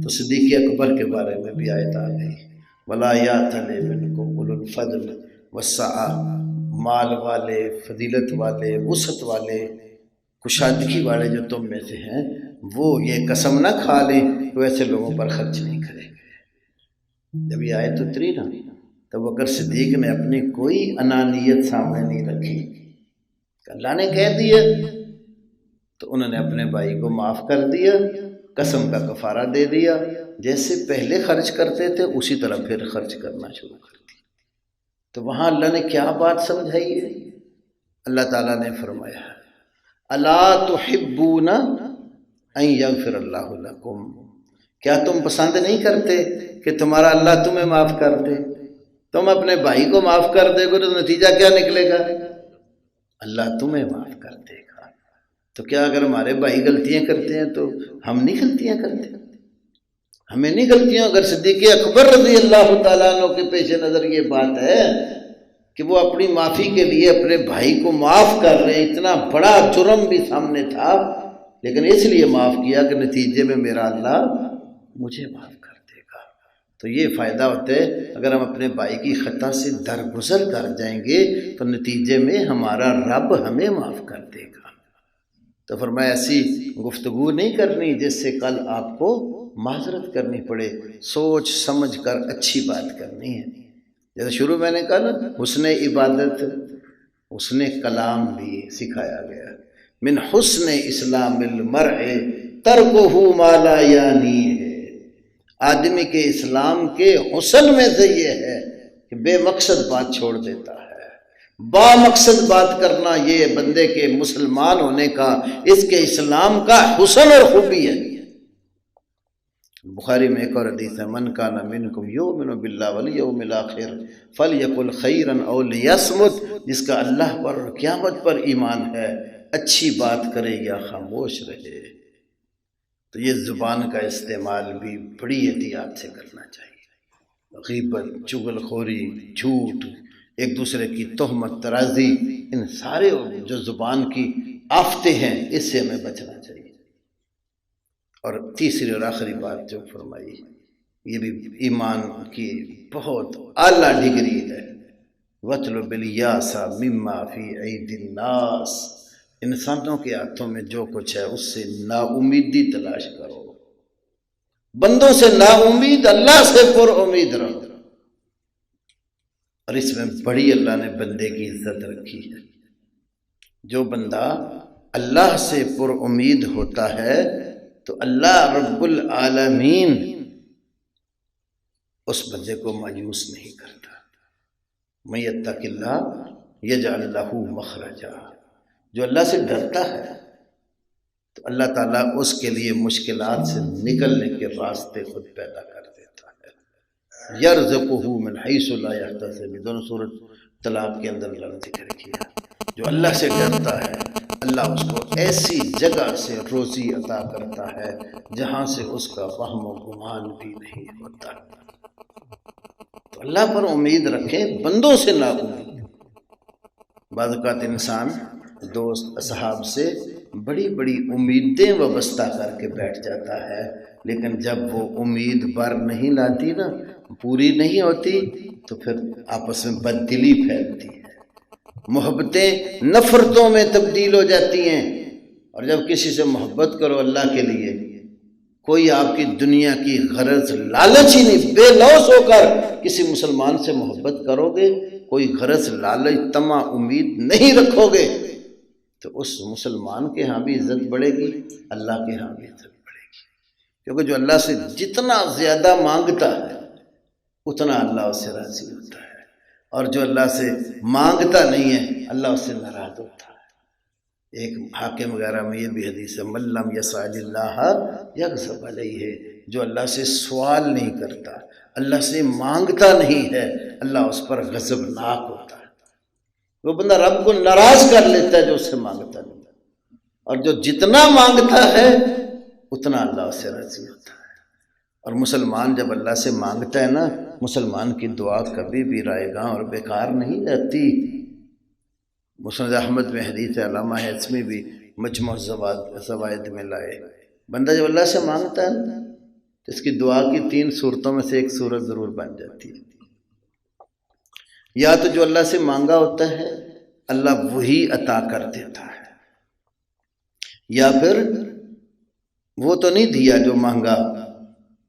تو صدیق اکبر کے بارے میں بھی آیت آ گئی، وَلَا يَأْتَلِ مِنْكُمْ أُولُو الْفَضْلِ وَالسَّعَةِ، مال والے، فضیلت والے، وسعت والے، کشادگی والے جو تم میں سے ہیں، وہ یہ قسم نہ کھا لیں کہ ایسے لوگوں پر خرچ نہیں کریں گے۔ جب یہ آیت اتری نا، تو بکر صدیق نے اپنی کوئی انانیت سامنے نہیں رکھی، اللہ نے کہہ دیا تو انہوں نے اپنے بھائی کو معاف کر دیا، قسم کا کفارہ دے دیا، جیسے پہلے خرچ کرتے تھے اسی طرح پھر خرچ کرنا شروع کر دیا۔ تو وہاں اللہ نے کیا بات سمجھائی ہے؟ اللہ تعالیٰ نے فرمایا الا تحبون ان یغفر اللہ لکم، کیا تم پسند نہیں کرتے کہ تمہارا اللہ تمہیں معاف کر دے؟ تم اپنے بھائی کو معاف کر دے گے تو نتیجہ کیا نکلے گا؟ اللہ تمہیں معاف کر دے گا۔ تو کیا اگر ہمارے بھائی غلطیاں کرتے ہیں تو ہم نہیں غلطیاں کرتے؟ ہمیں نہیں غلطیاں. اگر صدیق اکبر رضی اللہ تعالیٰ عنہ کے پیش نظر یہ بات ہے کہ وہ اپنی معافی کے لیے اپنے بھائی کو معاف کر رہے ہیں، اتنا بڑا جرم بھی سامنے تھا، لیکن اس لیے معاف کیا کہ نتیجے میں میرا اللہ مجھے معاف کر دے گا. تو یہ فائدہ ہوتا ہے اگر ہم اپنے بھائی کی خطا سے درگزر کر جائیں گے تو نتیجے میں ہمارا رب ہمیں معاف کر دے گا. تو فرمایا ایسی گفتگو نہیں کرنی جس سے کل آپ کو معذرت کرنی پڑے، سوچ سمجھ کر اچھی بات کرنی ہے. جیسے شروع میں نے کہا نا، حسن عبادت، حسن کلام بھی سکھایا گیا. من حسن اسلام المرء ترکہ ما لا یعنی ہے. آدمی کے اسلام کے حسن میں سے یہ ہے کہ بے مقصد بات چھوڑ دیتا ہے. با مقصد بات کرنا یہ بندے کے مسلمان ہونے کا، اس کے اسلام کا حسن اور خوبی ہے. بخاری میں ایک اور حدیث ہے، من کان منکم یؤمن باللہ والیوم الاخر فلیقل خیرا او لیصمت. جس کا اللہ پر اور قیامت پر ایمان ہے اچھی بات کرے یا خاموش رہے. تو یہ زبان کا استعمال بھی بڑی احتیاط سے کرنا چاہیے. غیبت، چغل خوری، جھوٹ، ایک دوسرے کی تہمت ترازی، ان سارے جو زبان کی آفتیں ہیں اس سے ہمیں بچنا چاہیے. اور تیسری اور آخری بات جو فرمائی، یہ بھی ایمان کی بہت اعلیٰ ڈگری ہے. وَاطْلُبِ الْيَأْسَ مِمَّا فِي أَيْدِي النَّاسِ. انسانوں کے ہاتھوں میں جو کچھ ہے اس سے نا امیدی تلاش کرو. بندوں سے نا امید، اللہ سے پر امید رہو. اور اس میں بڑی اللہ نے بندے کی عزت رکھی ہے. جو بندہ اللہ سے پر امید ہوتا ہے تو اللہ رب العالمین اس بندے کو مایوس نہیں کرتا. من یتق اللہ یجعل لہ مخرجا. جو اللہ سے ڈرتا ہے تو اللہ تعالیٰ اس کے لیے مشکلات سے نکلنے کے راستے خود پیدا کر دیتا ہے. یرزقہ من حیث لا یحتسب. دونوں سورۃ طلاق کے اندر اللہ نے ذکر کیا. جو اللہ سے ڈرتا ہے اللہ اس کو ایسی جگہ سے روزی عطا کرتا ہے جہاں سے اس کا وہم و گمان بھی نہیں ہوتا. تو اللہ پر امید رکھیں، بندوں سے نا امید. بعض اوقات انسان دوست اصحاب سے بڑی بڑی امیدیں وابستہ کر کے بیٹھ جاتا ہے، لیکن جب وہ امید بر نہیں لاتی نا، پوری نہیں ہوتی، تو پھر آپس میں بددلی پھیلتی ہے، محبتیں نفرتوں میں تبدیل ہو جاتی ہیں. اور جب کسی سے محبت کرو اللہ کے لیے، کوئی آپ کی دنیا کی غرض لالچ ہی نہیں، بے لوث ہو کر کسی مسلمان سے محبت کرو گے، کوئی غرض لالچ طمع امید نہیں رکھو گے، تو اس مسلمان کے ہاں بھی عزت بڑھے گی، اللہ کے ہاں بھی عزت بڑھے گی. کیونکہ جو اللہ سے جتنا زیادہ مانگتا ہے اتنا اللہ اس سے راضی ہوتا ہے، اور جو اللہ سے مانگتا نہیں ہے اللہ اس سے ناراض ہوتا ہے. ایک حاکم وغیرہ میں یہ بھی حدیث ہے، من لم یسأل اللہ یغضب علیہ. جو اللہ سے سوال نہیں کرتا، اللہ سے مانگتا نہیں ہے، اللہ اس پر غضبناک ہوتا ہے. وہ بندہ رب کو ناراض کر لیتا ہے جو اس سے مانگتا نہیں، اور جو جتنا مانگتا ہے اتنا اللہ اس سے راضی ہوتا ہے. اور مسلمان جب اللہ سے مانگتا ہے نا، مسلمان کی دعا کبھی بھی رائے گاں اور بیکار نہیں رہتی. مسند احمد میں حدیث ہے، علامہ حسمی بھی مجموع زوائد میں لائے. بندہ جب اللہ سے مانگتا ہے نا تو اس کی دعا کی 3 صورتوں میں سے ایک صورت ضرور بن جاتی ہے. یا تو جو اللہ سے مانگا ہوتا ہے اللہ وہی عطا کر دیتا ہے، یا پھر وہ تو نہیں دیا جو مانگا،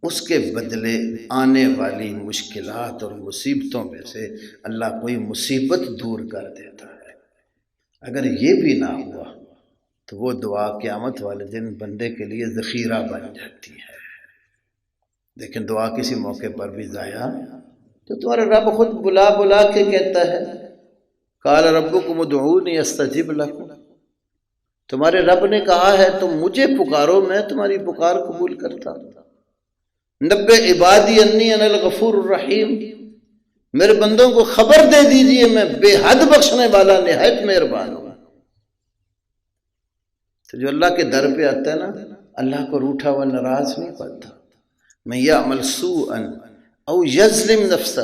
اس کے بدلے آنے والی مشکلات اور مصیبتوں میں سے اللہ کوئی مصیبت دور کر دیتا ہے. اگر یہ بھی نہ ہوا تو وہ دعا قیامت والے دن بندے کے لیے ذخیرہ بن جاتی ہے. لیکن دعا کسی موقع پر بھی ضائع، تو تمہارا رب خود بلا بلا کے کہتا ہے، قال ربکم ادعونی استجب لکم. تمہارے رب نے کہا ہے تم مجھے پکارو، میں تمہاری پکار قبول کرتا ہوں. نبئ عبادی انی انا الغفور الرحیم. میرے بندوں کو خبر دے دیجئے میں بے حد بخشنے والا نہایت مہربان ہوں. تو جو اللہ کے در پہ آتا ہے نا، اللہ کو روٹھا ہوا ناراض نہیں پاتا، من یعمل سوءا او یظلم نفسہ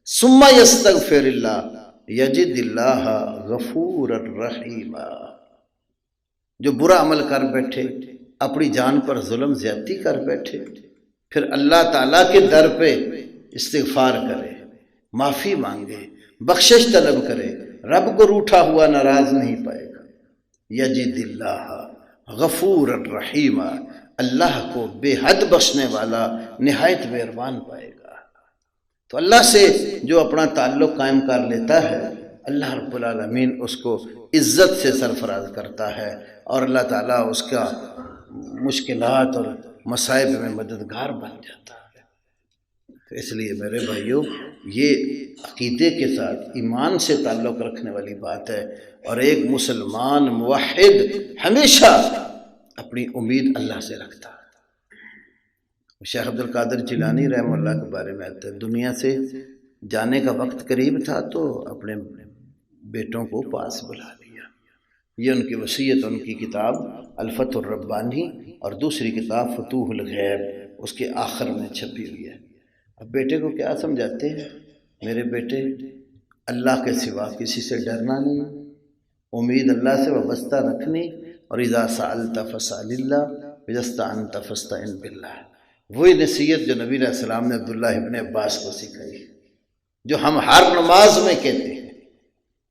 ثم یستغفر اللہ یجد اللہ غفورا رحیما۔ جو برا عمل کر بیٹھے، اپنی جان پر ظلم زیادتی کر بیٹھے، پھر اللہ تعالیٰ کے در پہ استغفار کرے، معافی مانگے، بخشش طلب کرے، رب کو روٹھا ہوا ناراض نہیں پائے گا۔ یجد اللہ غفور الرحیم، اللہ کو بے حد بخشنے والا، نہایت مہربان پائے گا۔ تو اللہ سے جو اپنا تعلق قائم کر لیتا ہے، اللہ رب العالمین اس کو عزت سے سرفراز کرتا ہے، اور اللہ تعالیٰ اس کا مشکلات اور مصائب میں مددگار بن جاتا ہے۔ تو اس لیے میرے بھائیوں، یہ عقیدے کے ساتھ ایمان سے تعلق رکھنے والی بات ہے، اور ایک مسلمان موحد ہمیشہ اپنی امید اللہ سے رکھتا ہے۔ شیخ عبد القادر جیلانی رحمہ اللہ کے بارے میں آتا ہے، دنیا سے جانے کا وقت قریب تھا تو اپنے بیٹوں کو پاس بلا لیا۔ یہ ان کی وصیت، ان کی کتاب الفتح الربانی اور دوسری کتاب فتوح الغیب اس کے آخر میں چھپی ہوئی ہے۔ اب بیٹے کو کیا سمجھاتے ہیں؟ میرے بیٹے، اللہ کے سوا کسی سے ڈرنا نہیں، امید اللہ سے وابستہ رکھنی، اور اذا سألت فاسأل اللہ واذا استعنت فاستعن باللہ۔ وہی نصیحت جو نبی علیہ السلام نے عبداللہ ابن عباس کو سکھائی، جو ہم ہر نماز میں کہتے ہیں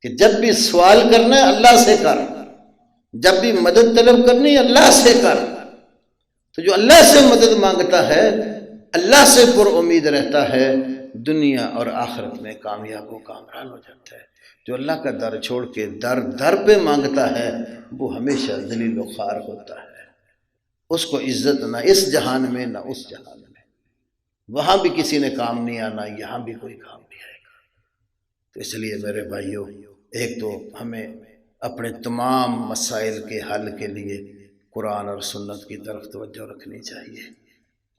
کہ جب بھی سوال کرنا ہے اللہ سے کر، جب بھی مدد طلب کرنی ہے اللہ سے کر۔ تو جو اللہ سے مدد مانگتا ہے، اللہ سے پر امید رہتا ہے، دنیا اور آخرت میں کامیاب و کامران ہو جاتا ہے۔ جو اللہ کا در چھوڑ کے در در پہ مانگتا ہے، وہ ہمیشہ ذلیل و خوار ہوتا ہے۔ اس کو عزت نہ اس جہان میں نہ اس جہان میں، وہاں بھی کسی نے کام نہیں آنا، یہاں بھی کوئی کام نہیں آئے گا۔ تو اس لیے میرے بھائیوں، ایک تو ہمیں اپنے تمام مسائل کے حل کے لیے قرآن اور سنت کی طرف توجہ رکھنی چاہیے،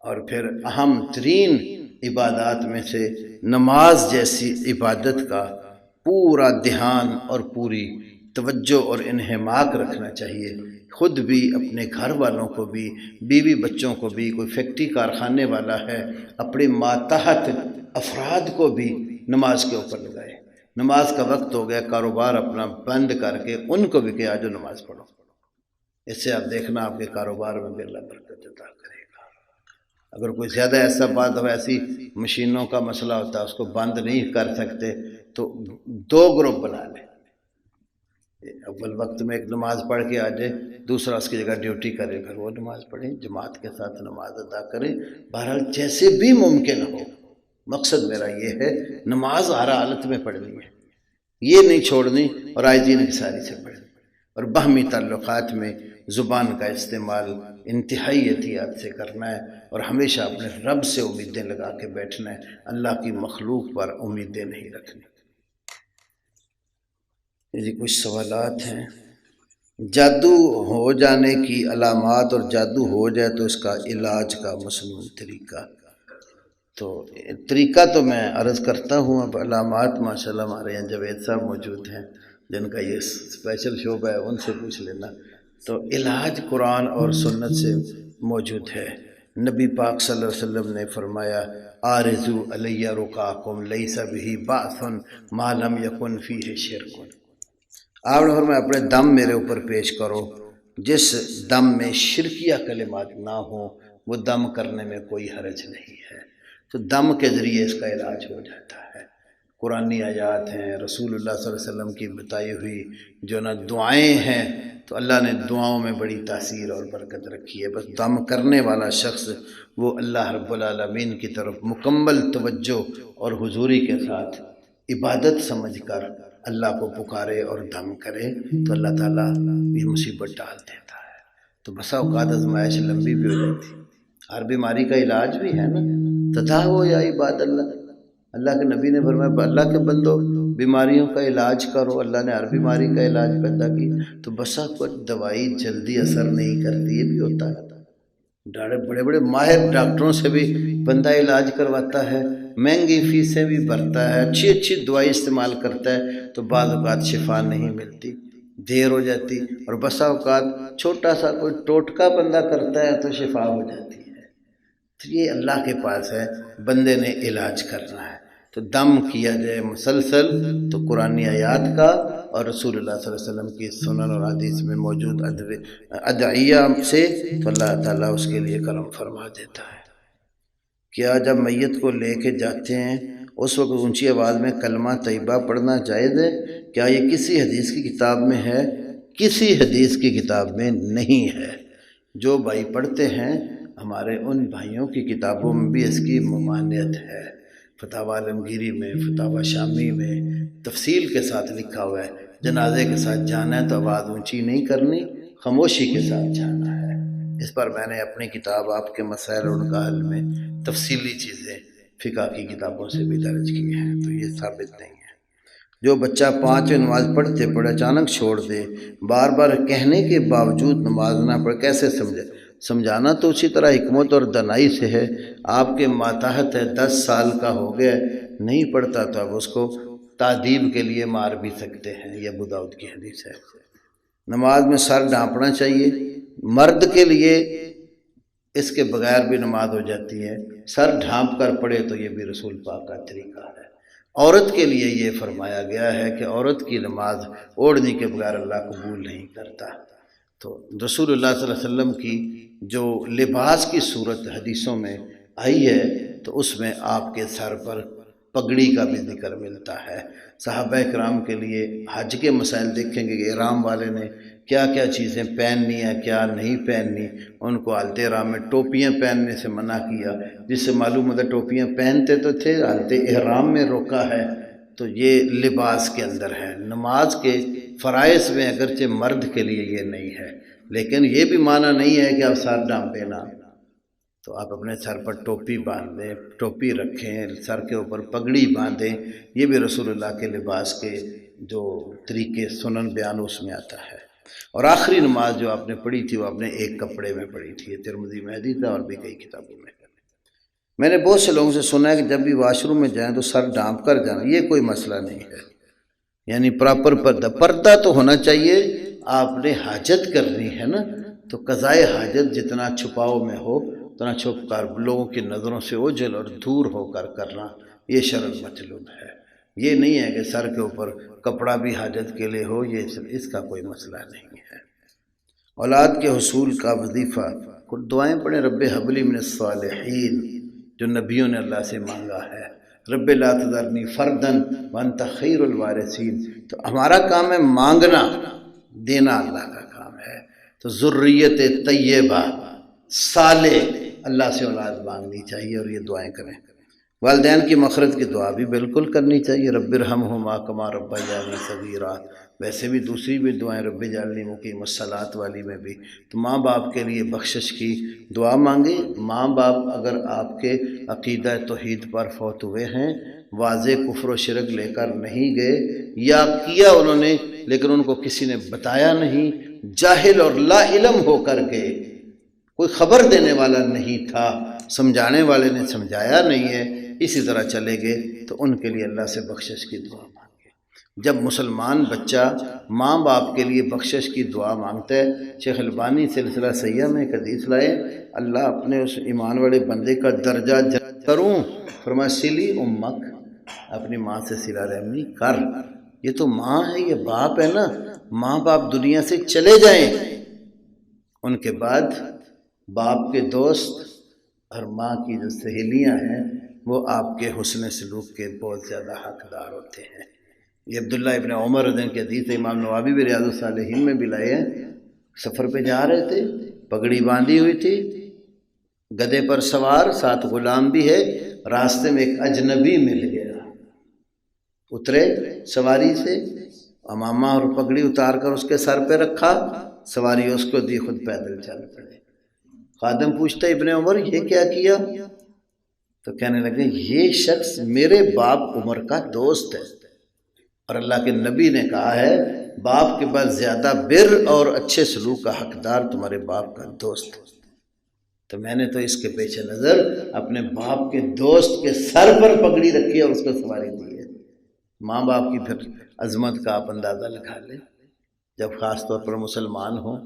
اور پھر اہم ترین عبادات میں سے نماز جیسی عبادت کا پورا دھیان اور پوری توجہ اور انہماک رکھنا چاہیے، خود بھی، اپنے گھر والوں کو بھی، بیوی بچوں کو بھی، کوئی فیکٹری کارخانے والا ہے اپنے ماتحت افراد کو بھی نماز کے اوپر لگائے۔ نماز کا وقت ہو گیا، کاروبار اپنا بند کر کے ان کو بھی کہ آجو نماز پڑھو۔ اس سے آپ دیکھنا آپ کے کاروبار میں بھی اللہ برکت عطا کرے گا۔ اگر کوئی زیادہ ایسا بات ہو، ایسی مشینوں کا مسئلہ ہوتا ہے اس کو بند نہیں کر سکتے، تو 2 گروپ بنا لیں، اول وقت میں ایک نماز پڑھ کے آ جائے، دوسرا اس کی جگہ ڈیوٹی کرے، پھر وہ نماز پڑھیں، جماعت کے ساتھ نماز ادا کریں۔ بہرحال جیسے بھی ممکن ہو، مقصد میرا یہ ہے نماز ہر حالت میں پڑھنی ہے، یہ نہیں چھوڑنی، اور آئزین کی ساری سے پڑھنی، اور باہمی تعلقات میں زبان کا استعمال انتہائی احتیاط سے کرنا ہے، اور ہمیشہ اپنے رب سے امیدیں لگا کے بیٹھنا ہے، اللہ کی مخلوق پر امیدیں نہیں رکھنی۔ جی کچھ سوالات ہیں۔ جادو ہو جانے کی علامات، اور جادو ہو جائے تو اس کا علاج کا مصنون طریقہ۔ تو طریقہ تو میں عرض کرتا ہوں، اب علامات ماشاءاللہ ہمارے یہاں جاوید صاحب موجود ہیں جن کا یہ اسپیشل شعبہ ہے، ان سے پوچھ لینا۔ تو علاج قرآن اور سنت سے موجود ہے۔ نبی پاک صلی اللہ علیہ وسلم نے فرمایا، آرزو علیہ رقاکم لیس بہ باث ما لم یکن فیہ شرک۔ آپ نے فرمایا اپنے دم میرے اوپر پیش کرو، جس دم میں شرکیہ کلمات نہ ہوں، وہ دم کرنے میں کوئی حرج نہیں ہے۔ تو دم کے ذریعے اس کا علاج ہو جاتا ہے۔ قرآنی آیات ہیں، رسول اللہ صلی اللہ علیہ وسلم کی بتائی ہوئی جو نہ دعائیں ہیں، تو اللہ نے دعاؤں میں بڑی تاثیر اور برکت رکھی ہے۔ بس دم کرنے والا شخص وہ اللہ رب العالمین کی طرف مکمل توجہ اور حضوری کے ساتھ عبادت سمجھ کر اللہ کو پکارے اور دم کرے، تو اللہ تعالیٰ یہ مصیبت ڈال دیتا ہے۔ تو بسا اوقات آزمائش لمبی بھی ہو جاتی، ہر بیماری کا علاج بھی ہے نا، تداو یا عباد اللہ۔ اللہ کے نبی نے فرمایا اللہ کے بندو بیماریوں کا علاج کرو، اللہ نے ہر بیماری کا علاج پیدا کی۔ تو بسا کچھ دوائی جلدی اثر نہیں کرتی، یہ بھی ہوتا ہے۔ بڑے بڑے ماہر ڈاکٹروں سے بھی بندہ علاج کرواتا ہے، مہنگی فیسیں بھی بھرتا ہے، اچھی اچھی دوائی استعمال کرتا ہے، تو بعض اوقات شفا نہیں ملتی، دیر ہو جاتی، اور بسا اوقات چھوٹا سا کوئی ٹوٹکا بندہ کرتا ہے تو شفا ہو جاتی ہے۔ تو یہ اللہ کے پاس ہے، بندے نے علاج کرنا ہے۔ تو دم کیا جائے مسلسل تو قرآنی آیات کا اور رسول اللہ صلی اللہ علیہ وسلم کی سنن اور حدیث میں موجود ادعیہ سے، تو اللہ تعالیٰ اس کے لیے کرم فرما دیتا ہے۔ کیا جب میت کو لے کے جاتے ہیں اس وقت اونچی آواز میں کلمہ طیبہ پڑھنا جائز ہے؟ کیا یہ کسی حدیث کی کتاب میں ہے؟ کسی حدیث کی کتاب میں نہیں ہے۔ جو بھائی پڑھتے ہیں ہمارے ان بھائیوں کی کتابوں میں بھی اس کی ممانعت ہے۔ فتاوی عالمگیری میں، فتاوی شامی میں تفصیل کے ساتھ لکھا ہوا ہے، جنازے کے ساتھ جانا ہے تو آواز اونچی نہیں کرنی، خاموشی کے ساتھ جانا ہے۔ اس پر میں نے اپنی کتاب آپ کے مسائل اور ان کا حل میں تفصیلی چیزیں فقہ کی کتابوں سے بھی درج کی ہیں، تو یہ ثابت نہیں ہے۔ جو بچہ 5 نماز پڑھتے اچانک چھوڑ دے، بار بار کہنے کے باوجود نماز نہ پڑھ، کیسے سمجھے؟ سمجھانا تو اسی طرح حکمت اور دنائی سے ہے۔ آپ کے ماتحت ہے، 10 سال کا ہو گیا، نہیں پڑھتا تو اب اس کو تعدیب کے لیے مار بھی سکتے ہیں، یہ ابو داؤد کی حدیث ہے۔ نماز میں سر ڈھانپنا چاہیے، مرد کے لیے اس کے بغیر بھی نماز ہو جاتی ہے، سر ڈھانپ کر پڑھے تو یہ بھی رسول پاک کا طریقہ ہے۔ عورت کے لیے یہ فرمایا گیا ہے کہ عورت کی نماز اوڑھنے کے بغیر اللہ قبول نہیں کرتا۔ تو رسول اللہ صلی اللہ علیہ وسلم کی جو لباس کی صورت حدیثوں میں آئی ہے تو اس میں آپ کے سر پر پگڑی کا بھی ذکر ملتا ہے۔ صحابہ کرام کے لیے حج کے مسائل دیکھیں گے کہ احرام والے نے کیا کیا چیزیں پہننی ہیں، کیا نہیں پہننی۔ ان کو حالت احرام میں ٹوپیاں پہننے سے منع کیا، جس سے معلوم ہوتا ہے ٹوپیاں پہنتے تو تھے، حالت احرام میں روکا ہے۔ تو یہ لباس کے اندر ہے۔ نماز کے فرائض میں اگرچہ مرد کے لیے یہ نہیں ہے، لیکن یہ بھی معنی نہیں ہے کہ آپ سر ڈھانپیں نا، تو آپ اپنے سر پر ٹوپی باندھیں، ٹوپی رکھیں، سر کے اوپر پگڑی باندھیں، یہ بھی رسول اللہ کے لباس کے جو طریقے سنن بیان اس میں آتا ہے۔ اور آخری نماز جو آپ نے پڑھی تھی وہ آپ نے ایک کپڑے میں پڑھی تھی، یہ ترمذی میں حدیث ہے اور بھی کئی کتابوں میں۔ میں نے بہت سے لوگوں سے سنا ہے کہ جب بھی واش روم میں جائیں تو سر ڈھانپ کر جانا، یہ کوئی مسئلہ نہیں ہے، یعنی پراپر پردہ تو ہونا چاہیے۔ آپ نے حاجت کرنی ہے نا، تو قضائے حاجت جتنا چھپاؤ میں ہو اتنا چھپ کر لوگوں کی نظروں سے اوجھل اور دور ہو کر کرنا، یہ شرع مطلوب ہے۔ یہ نہیں ہے کہ سر کے اوپر کپڑا بھی حاجت کے لیے ہو، یہ اس کا کوئی مسئلہ نہیں ہے۔ اولاد کے حصول کا وظیفہ، کچھ دعائیں پڑھیں، رب ہب لی من الصالحین، جو نبیوں نے اللہ سے مانگا ہے، رب لا تذرنی فردن وانت خیر الوارثین۔ تو ہمارا کام ہے مانگنا، دینا اللہ کا کام ہے۔ تو ذریت طیبہ صالح، اللہ سے اولاد مانگنی چاہیے اور یہ دعائیں کریں۔ والدین کی مغفرت کی دعا بھی بالکل کرنی چاہیے، رب ارحمہما کما ربیانی صغیرا۔ ویسے بھی دوسری بھی دعائیں رب اجعلنی مقیم الصلاۃ والی میں بھی، تو ماں باپ کے لیے بخشش کی دعا مانگیں۔ ماں باپ اگر آپ کے عقیدہ توحید پر فوت ہوئے ہیں، واضح کفر و شرک لے کر نہیں گئے، یا کیا انہوں نے لیکن ان کو کسی نے بتایا نہیں، جاہل اور لا علم ہو کر گئے، کوئی خبر دینے والا نہیں تھا، سمجھانے والے نے سمجھایا نہیں ہے، اسی طرح چلے گئے، تو ان کے لیے اللہ سے بخشش کی دعا مانگے۔ جب مسلمان بچہ ماں باپ کے لیے بخشش کی دعا مانگتا ہے، شیخ البانی سلسلہ صحیحہ میں ایک حدیث لائے، اللہ اپنے اس ایمان والے بندے کا درجہ کروں، فرمایا سلی امک، اپنی ماں سے صلہ رحمی کر۔ یہ تو ماں ہے، یہ باپ ہے نا، ماں باپ دنیا سے چلے جائیں، ان کے بعد باپ کے دوست اور ماں کی جو سہیلیاں ہیں وہ آپ کے حسن سلوک کے بہت زیادہ حقدار ہوتے ہیں۔ یہ عبداللہ ابن عمر رضی اللہ عنہ کی حدیث، امام نووی بھی ریاض الصالحین میں بھی لائے ہیں۔ سفر پہ جا رہے تھے، پگڑی باندھی ہوئی تھی، گدھے پر سوار، ساتھ غلام بھی ہے، راستے میں ایک اجنبی مل گیا، اترے سواری سے، امامہ اور پگڑی اتار کر اس کے سر پہ رکھا، سواری اس کو دی، خود پیدل چل پڑے۔ خادم پوچھتا ابن عمر یہ کیا کیا؟ تو کہنے لگے یہ شخص میرے باپ عمر کا دوست ہے، اور اللہ کے نبی نے کہا ہے باپ کے بعد زیادہ بر اور اچھے سلوک کا حقدار تمہارے باپ کا دوست ہے۔ تو میں نے تو اس کے پیچھے نظر اپنے باپ کے دوست کے سر پر پگڑی رکھی اور اس کو سواری دی ہے۔ ماں باپ کی پھر عظمت کا آپ اندازہ لگا لیں، جب خاص طور پر مسلمان ہوں،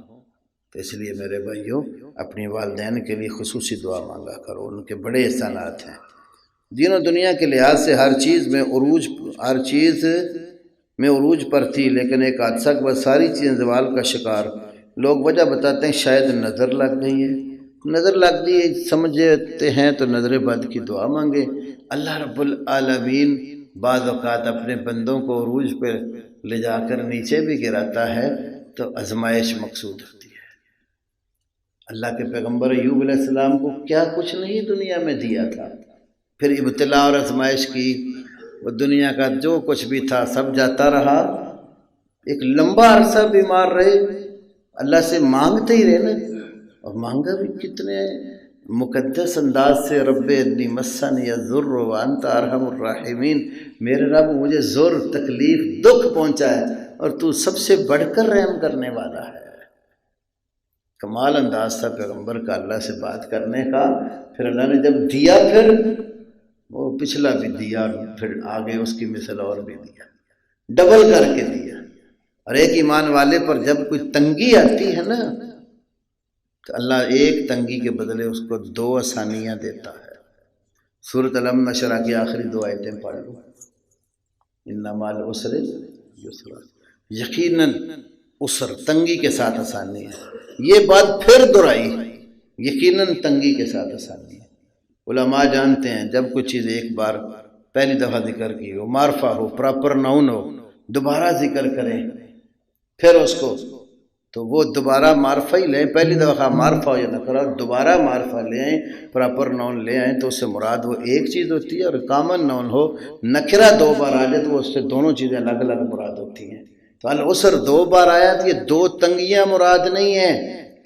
تو اس لیے میرے بھائیوں اپنی والدین کے لیے خصوصی دعا مانگا کرو، ان کے بڑے احسانات ہیں دین و دنیا کے لحاظ سے، ہر چیز میں عروج پر تھی، لیکن ایک حادثہ کے بعد ساری چیزیں زوال کا شکار۔ لوگ وجہ بتاتے ہیں شاید نظر لگ گئی ہے، نظر لگ گئی سمجھتے ہیں تو نظر بد کی دعا مانگے۔ اللہ رب العالمین بعض اوقات اپنے بندوں کو عروج پہ لے جا کر نیچے بھی گراتا ہے تو آزمائش مقصود ہوتی ہے۔ اللہ کے پیغمبر ایوب علیہ السلام کو کیا کچھ نہیں دنیا میں دیا تھا، پھر ابتلا اور آزمائش کی، وہ دنیا کا جو کچھ بھی تھا سب جاتا رہا، ایک لمبا عرصہ بیمار رہے، اللہ سے مانگتے ہی رہے نا، اور مانگا بھی کتنے مقدس انداز سے، رب انی مسنی الضر وانت ارحم الراحمین، میرے رب مجھے ضر، تکلیف، دکھ پہنچا ہے اور تو سب سے بڑھ کر رحم کرنے والا ہے۔ کمال انداز تھا پیغمبر کا اللہ سے بات کرنے کا۔ پھر اللہ نے جب دیا، پھر وہ پچھلا بھی دیا، پھر آگے اس کی مثل اور بھی دیا، ڈبل کر کے دیا۔ اور ایک ایمان والے پر جب کوئی تنگی آتی ہے نا تو اللہ ایک تنگی کے بدلے اس کو 2 آسانیاں دیتا ہے۔ سورۃ الم نشرح کی آخری 2 آیتیں پڑھ لو، ان مع العسر یسرا، یقیناً عسر تنگی کے ساتھ آسانی ہے۔ یہ بات پھر دہرائی، یقیناً تنگی کے ساتھ آسانی ہے۔ علماء جانتے ہیں جب کوئی چیز ایک بار پہلی دفعہ ذکر کی ہو، معرفہ ہو، پراپر ناؤن ہو، دوبارہ ذکر کریں پھر اس کو، تو وہ دوبارہ معرفہ ہی لیں، پہلی دفعہ معرفہ ہو یا نکرہ، دوبارہ معرفہ لے آئیں، پراپر ناؤن لے آئیں تو اس سے مراد وہ ایک چیز ہوتی ہے۔ اور کامن ناؤن ہو، نکرہ 2 بار آ جائے تو اس سے دونوں چیزیں الگ الگ مراد ہوتی ہیں۔ تو العسر 2 بار آیا تو یہ 2 تنگیاں مراد نہیں ہیں،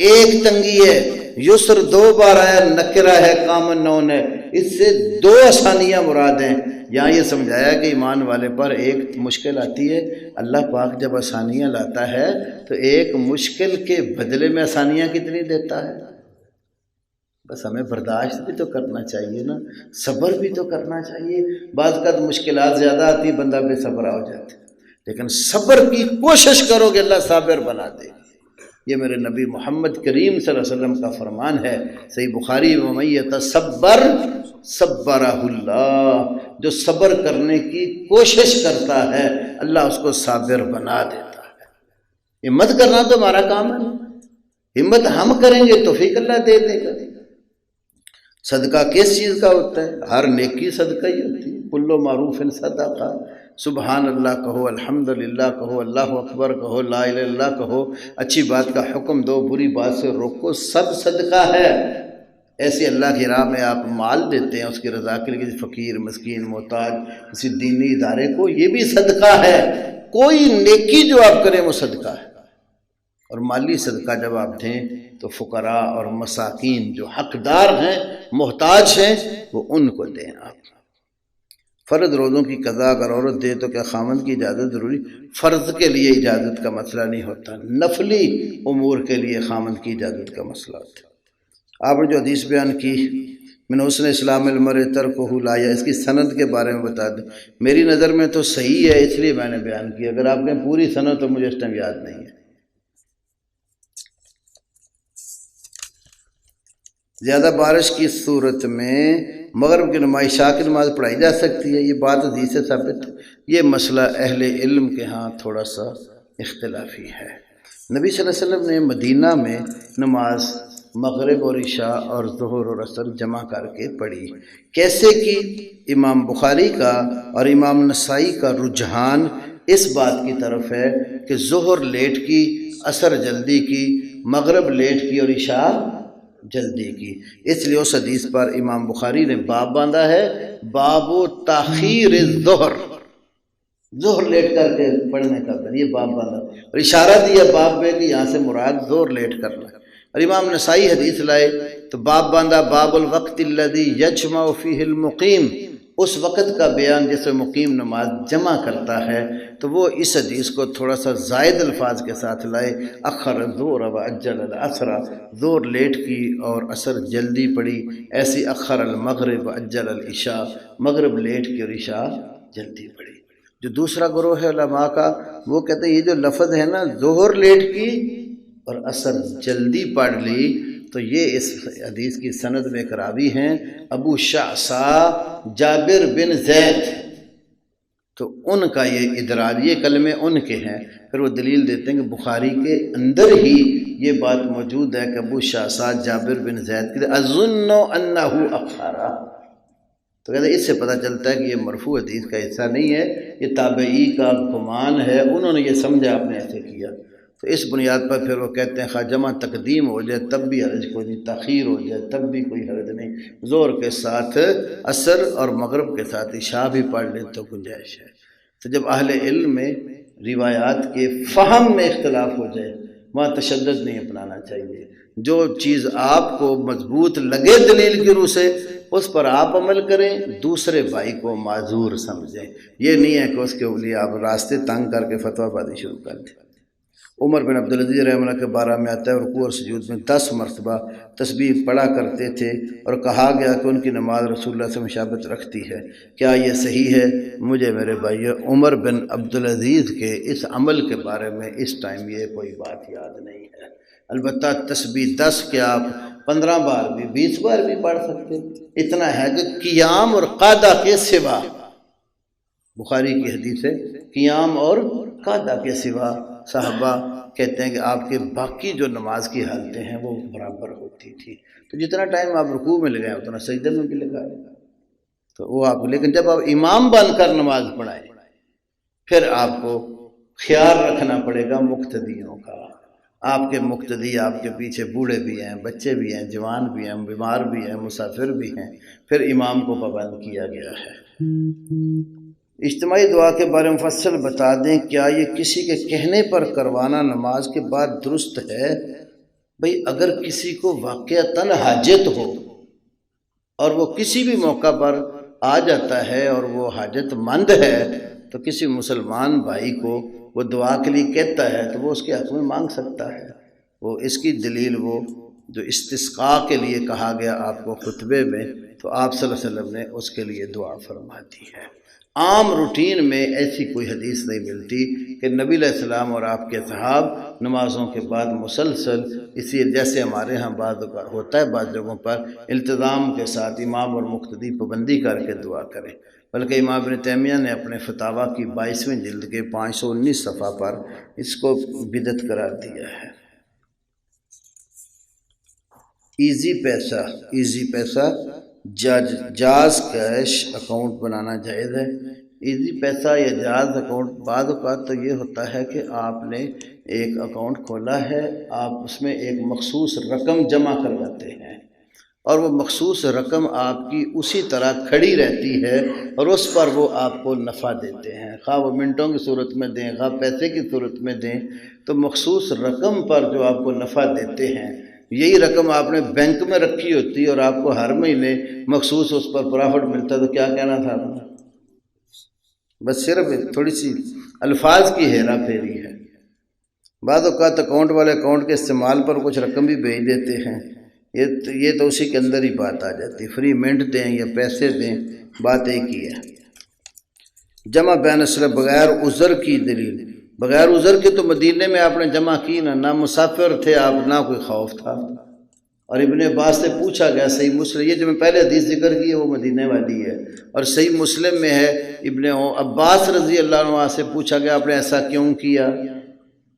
ایک تنگی ہے۔ یسر 2 بار آیا، نکرہ ہے، کامن ناؤن ہے، اس سے 2 آسانیاں مراد ہیں۔ یہاں یہ سمجھایا کہ ایمان والے پر ایک مشکل آتی ہے، اللہ پاک جب آسانیاں لاتا ہے تو ایک مشکل کے بدلے میں آسانیاں کتنی دیتا ہے۔ بس ہمیں برداشت بھی تو کرنا چاہیے نا، صبر بھی تو کرنا چاہیے۔ بعض کا مشکلات زیادہ آتی، بندہ بے صبر ہو جاتا ہے، لیکن صبر کی کوشش کرو گے اللہ صابر بنا دے۔ یہ میرے نبی محمد کریم صلی اللہ علیہ وسلم کا فرمان ہے، صحیح بخاری میں، وَمَن يَتَصَبَّرْ صَبَّرَهُ اللَّهُ، جو صبر کرنے کی کوشش کرتا ہے اللہ اس کو صابر بنا دیتا ہے۔ ہمت کرنا تو ہمارا کام ہے، ہمت ہم کریں گے توفیق اللہ دے دے گا۔ صدقہ کس چیز کا ہوتا ہے؟ ہر نیکی صدقہ ہی ہوتی ہے۔ کل معروف صدقہ، سبحان اللہ کہو، الحمدللہ کہو، اللہ اکبر کہو، لا الہ الا اللہ کہو، اچھی بات کا حکم دو، بری بات سے روکو، سب صدقہ ہے۔ ایسے اللہ کی راہ میں آپ مال دیتے ہیں اس کی رضا کے لیے، فقیر، مسکین، محتاج، کسی دینی ادارے کو، یہ بھی صدقہ ہے۔ کوئی نیکی جو آپ کریں وہ صدقہ ہے۔ اور مالی صدقہ جب آپ دیں تو فقراء اور مساکین جو حقدار ہیں، محتاج ہیں، وہ ان کو دیں آپ۔ فرض روزوں کی قضا اگر عورت دے تو کیا خاوند کی اجازت ضروری؟ فرض کے لیے اجازت کا مسئلہ نہیں ہوتا، نفلی امور کے لیے خاوند کی اجازت کا مسئلہ ہوتا ہے۔ آپ نے جو حدیث بیان کی من حسن اسلام المرء ترکہ لا، اس کی سند کے بارے میں بتا دیں۔ میری نظر میں تو صحیح ہے، اس لیے میں نے بیان کی، اگر آپ کہیں پوری سند تو مجھے اس ٹائم یاد نہیں ہے۔ زیادہ بارش کی صورت میں مغرب کی نماز، عشاء کی نماز پڑھائی جا سکتی ہے، یہ بات حدیث سے ثابت ہے۔ یہ مسئلہ اہل علم کے ہاں تھوڑا سا اختلافی ہے۔ نبی صلی اللہ علیہ وسلم نے مدینہ میں نماز مغرب اور عشاء اور ظہر اور عصر جمع کر کے پڑھی۔ کیسے کی؟ امام بخاری کا اور امام نسائی کا رجحان اس بات کی طرف ہے کہ ظہر لیٹ کی، عصر جلدی کی، مغرب لیٹ کی اور عشاء جلدی کی۔ اس لیے اس حدیث پر امام بخاری نے باب باندھا ہے، باب تاخیر الظہر، ظہر لیٹ کر کے پڑھنے کا، یہ باب باندھا اور اشارہ دیا باب میں کہ یہاں سے مراد ظہر لیٹ کرنا ہے۔ اور امام نسائی حدیث لائے تو باب باندھا، باب الوقت الذی یجمع فیہ المقیم، اس وقت کا بیان جس میں مقیم نماز جمع کرتا ہے، تو وہ اس حدیث کو تھوڑا سا زائد الفاظ کے ساتھ لائے، اخر الظہر وعجل العصر، ظہر لیٹ کی اور عصر جلدی پڑی، ایسی اخر المغرب وعجل العشاء، مغرب لیٹ کی اور عشاء جلدی پڑی۔ جو دوسرا گروہ ہے علماء کا، وہ کہتے ہیں یہ جو لفظ ہے نا ظہر لیٹ کی اور عصر جلدی پڑھ لی تو یہ اس حدیث کی سند میں راوی ہیں ابو شعثا جابر بن زید، تو ان کا یہ ادراج، یہ کلمے ان کے ہیں۔ پھر وہ دلیل دیتے ہیں کہ بخاری کے اندر ہی یہ بات موجود ہے کہ ابو شعثا جابر بن زید کے اظن انہ اخرا، تو کہتے ہیں اس سے پتہ چلتا ہے کہ یہ مرفوع حدیث کا حصہ نہیں ہے، یہ تابعی کا گمان ہے، انہوں نے یہ سمجھا، آپ نے ایسے کیا۔ تو اس بنیاد پر پھر وہ کہتے ہیں خواہ جمع تقدیم ہو جائے تب بھی حرج کوئی نہیں، تاخیر ہو جائے تب بھی کوئی حرج نہیں، ظہر کے ساتھ عصر اور مغرب کے ساتھ عشاء بھی پڑھ لیں تو گنجائش ہے۔ تو جب اہل علم میں روایات کے فہم میں اختلاف ہو جائے وہاں تشدد نہیں اپنانا چاہیے، جو چیز آپ کو مضبوط لگے دلیل کی روح سے اس پر آپ عمل کریں، دوسرے بھائی کو معذور سمجھیں، یہ نہیں ہے کہ اس کے لیے آپ راستے تنگ کر کے فتویٰ بازی شروع کر دیں۔ عمر بن عبدالعزیز رحمہ اللہ کے بارے میں آتا ہے رکوع اور سجود میں 10 مرتبہ تسبیح پڑھا کرتے تھے، اور کہا گیا کہ ان کی نماز رسول اللہ سے مشابہت رکھتی ہے، کیا یہ صحیح ہے؟ مجھے میرے بھائی عمر بن عبدالعزیز کے اس عمل کے بارے میں اس ٹائم یہ کوئی بات یاد نہیں ہے، البتہ تسبیح 10 کیا آپ 15 بار بھی 20 بار بھی پڑھ سکتے، اتنا ہے کہ قیام اور قعدہ کے سوا، بخاری کی حدیث ہے قیام اور قعدہ کے سوا صحابہ کہتے ہیں کہ آپ کے باقی جو نماز کی حالتیں ہیں وہ برابر ہوتی تھی، تو جتنا ٹائم آپ رکوع میں لگائیں اتنا سجدے میں بھی لگائیں، تو وہ آپ، لیکن جب آپ امام بن کر نماز پڑھائیں پھر آپ کو خیال رکھنا پڑے گا مقتدیوں کا، آپ کے مقتدی آپ کے پیچھے بوڑھے بھی ہیں، بچے بھی ہیں، جوان بھی ہیں، بیمار بھی ہیں، مسافر بھی ہیں، پھر امام کو پابند کیا گیا ہے۔ اجتماعی دعا کے بارے میں مفصل بتا دیں، کیا یہ کسی کے کہنے پر کروانا نماز کے بعد درست ہے؟ بھئی اگر کسی کو واقعتاً حاجت ہو اور وہ کسی بھی موقع پر آ جاتا ہے اور وہ حاجت مند ہے تو کسی مسلمان بھائی کو وہ دعا کے لیے کہتا ہے تو وہ اس کے حق میں مانگ سکتا ہے، وہ اس کی دلیل وہ جو استسقاء کے لیے کہا گیا آپ کو خطبے میں، تو آپ صلی اللہ علیہ وسلم نے اس کے لیے دعا فرما دی ہے۔ عام روٹین میں ایسی کوئی حدیث نہیں ملتی کہ نبی علیہ السلام اور آپ کے صحاب نمازوں کے بعد مسلسل اسی جیسے ہمارے ہاں بعض ہوتا ہے بعض جگہوں پر التزام کے ساتھ امام اور مقتدی پابندی کر کے دعا کریں، بلکہ امام ابن تیمیہ نے اپنے فتاویٰ کی 22ویں جلد کے 519 صفحہ پر اس کو بدعت قرار دیا ہے۔ ایزی پیسہ جاز کیش اکاؤنٹ بنانا جائز ہے۔ ایزی پیسہ یا جاز اکاؤنٹ بعض اوقات تو یہ ہوتا ہے کہ آپ نے ایک اکاؤنٹ کھولا ہے، آپ اس میں ایک مخصوص رقم جمع کرواتے ہیں اور وہ مخصوص رقم آپ کی اسی طرح کھڑی رہتی ہے اور اس پر وہ آپ کو نفع دیتے ہیں، خواہ وہ منٹوں کی صورت میں دیں خواہ پیسے کی صورت میں دیں، تو مخصوص رقم پر جو آپ کو نفع دیتے ہیں یہی رقم آپ نے بینک میں رکھی ہوتی اور آپ کو ہر مہینے مخصوص اس پر پرافٹ ملتا، تو کیا کہنا تھا؟ بس صرف تھوڑی سی الفاظ کی ہیرا پھیری ہے۔ بعض اوقات اکاؤنٹ والے اکاؤنٹ کے استعمال پر کچھ رقم بھی بھیج دیتے ہیں، یہ تو اسی کے اندر ہی بات آ جاتی، فری منٹ دیں یا پیسے دیں، بات ایک ہی ہے۔ جمع بین اصل بغیر عذر کی دلیل، بغیر عذر کے تو مدینے میں آپ نے جمع کی نہ مسافر تھے آپ، نہ کوئی خوف تھا، اور ابن عباس سے پوچھا گیا، صحیح مسلم، یہ جو میں پہلے حدیث ذکر کی ہے وہ مدینے والی ہے، اور صحیح مسلم میں ہے ابن عباس رضی اللہ عنہ سے پوچھا گیا آپ نے ایسا کیوں کیا؟